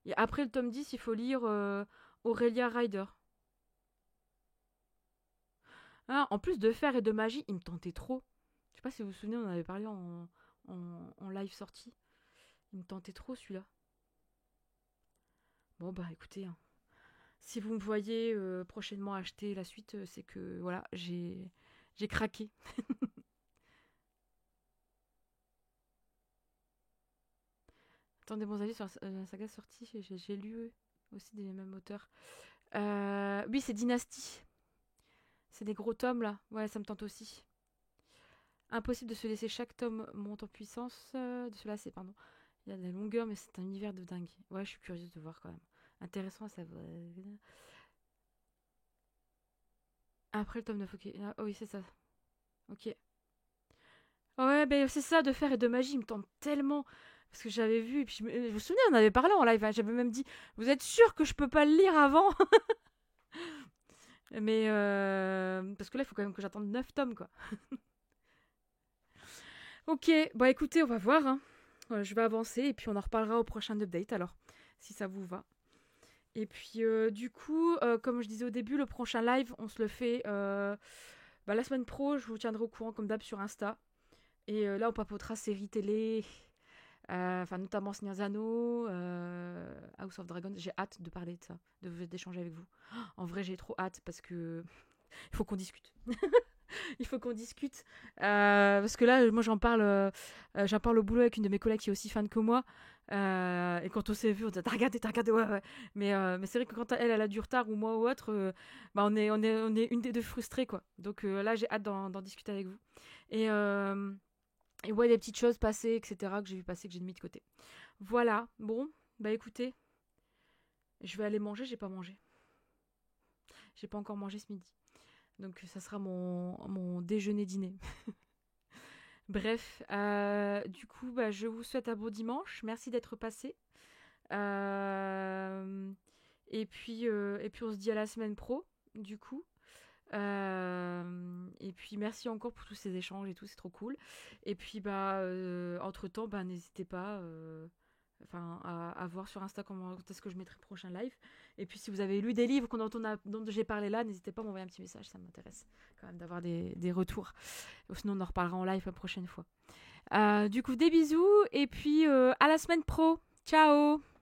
Et après le tome 10, il faut lire Aurelia Ryder. Ah, en plus de fer et de magie, il me tentait trop. Je sais pas si vous vous souvenez, on en avait parlé en live sortie. Il me tentait trop celui-là. Bon bah écoutez, hein. Si vous me voyez prochainement acheter la suite, c'est que voilà, j'ai craqué. Attends, des bons avis sur la saga sortie, j'ai lu aussi des mêmes auteurs. Oui, c'est Dynasty. C'est des gros tomes là. Ouais, ça me tente aussi. Impossible de se laisser chaque tome monte en puissance. De se lasser, pardon. Il y a de la longueur, mais c'est un univers de dingue. Ouais, je suis curieuse de voir quand même. Intéressant, ça va. Après le tome 9, ok. Ah, oh oui, c'est ça. Ok. Ouais, ben c'est ça, de fer et de magie, il me tente tellement. Parce que j'avais vu, et puis je me souviens, on avait parlé en live, hein, j'avais même dit, vous êtes sûr que je peux pas le lire avant? Mais parce que là, il faut quand même que j'attende 9 tomes, quoi. Ok, bah écoutez, on va voir, hein. Je vais avancer, et puis on en reparlera au prochain update, alors, si ça vous va. Et puis, du coup, comme je disais au début, le prochain live, on se le fait la semaine pro, je vous tiendrai au courant, comme d'hab, sur Insta. Et là, on papotera séries télé, enfin notamment Seigneur des Anneaux, House of Dragon. J'ai hâte de parler de ça, d'échanger avec vous. En vrai, j'ai trop hâte parce que il faut qu'on discute. Il faut qu'on discute parce que là, moi, j'en parle au boulot avec une de mes collègues qui est aussi fan que moi. Et quand on s'est vu, on dit t'as regardé, ouais, ouais. Mais c'est vrai que quand elle a du retard ou moi ou autre, on est une des deux frustrées quoi. Donc là, j'ai hâte d'en discuter avec vous. Et et ouais, des petites choses passées, etc., que j'ai vu passer, que j'ai mis de côté. Voilà, bon, bah écoutez, je vais aller manger, j'ai pas mangé. J'ai pas encore mangé ce midi. Donc ça sera mon déjeuner-dîner. Bref, du coup, bah, je vous souhaite un bon dimanche. Merci d'être passé. Et puis on se dit à la semaine pro, du coup. Et puis merci encore pour tous ces échanges et tout, c'est trop cool. Et puis entre-temps, n'hésitez pas à voir sur Insta quand est-ce que je mettrai le prochain live. Et puis si vous avez lu des livres dont j'ai parlé là, n'hésitez pas à m'envoyer un petit message, ça m'intéresse quand même d'avoir des retours. Sinon on en reparlera en live la prochaine fois. Du coup, des bisous et puis à la semaine pro. Ciao!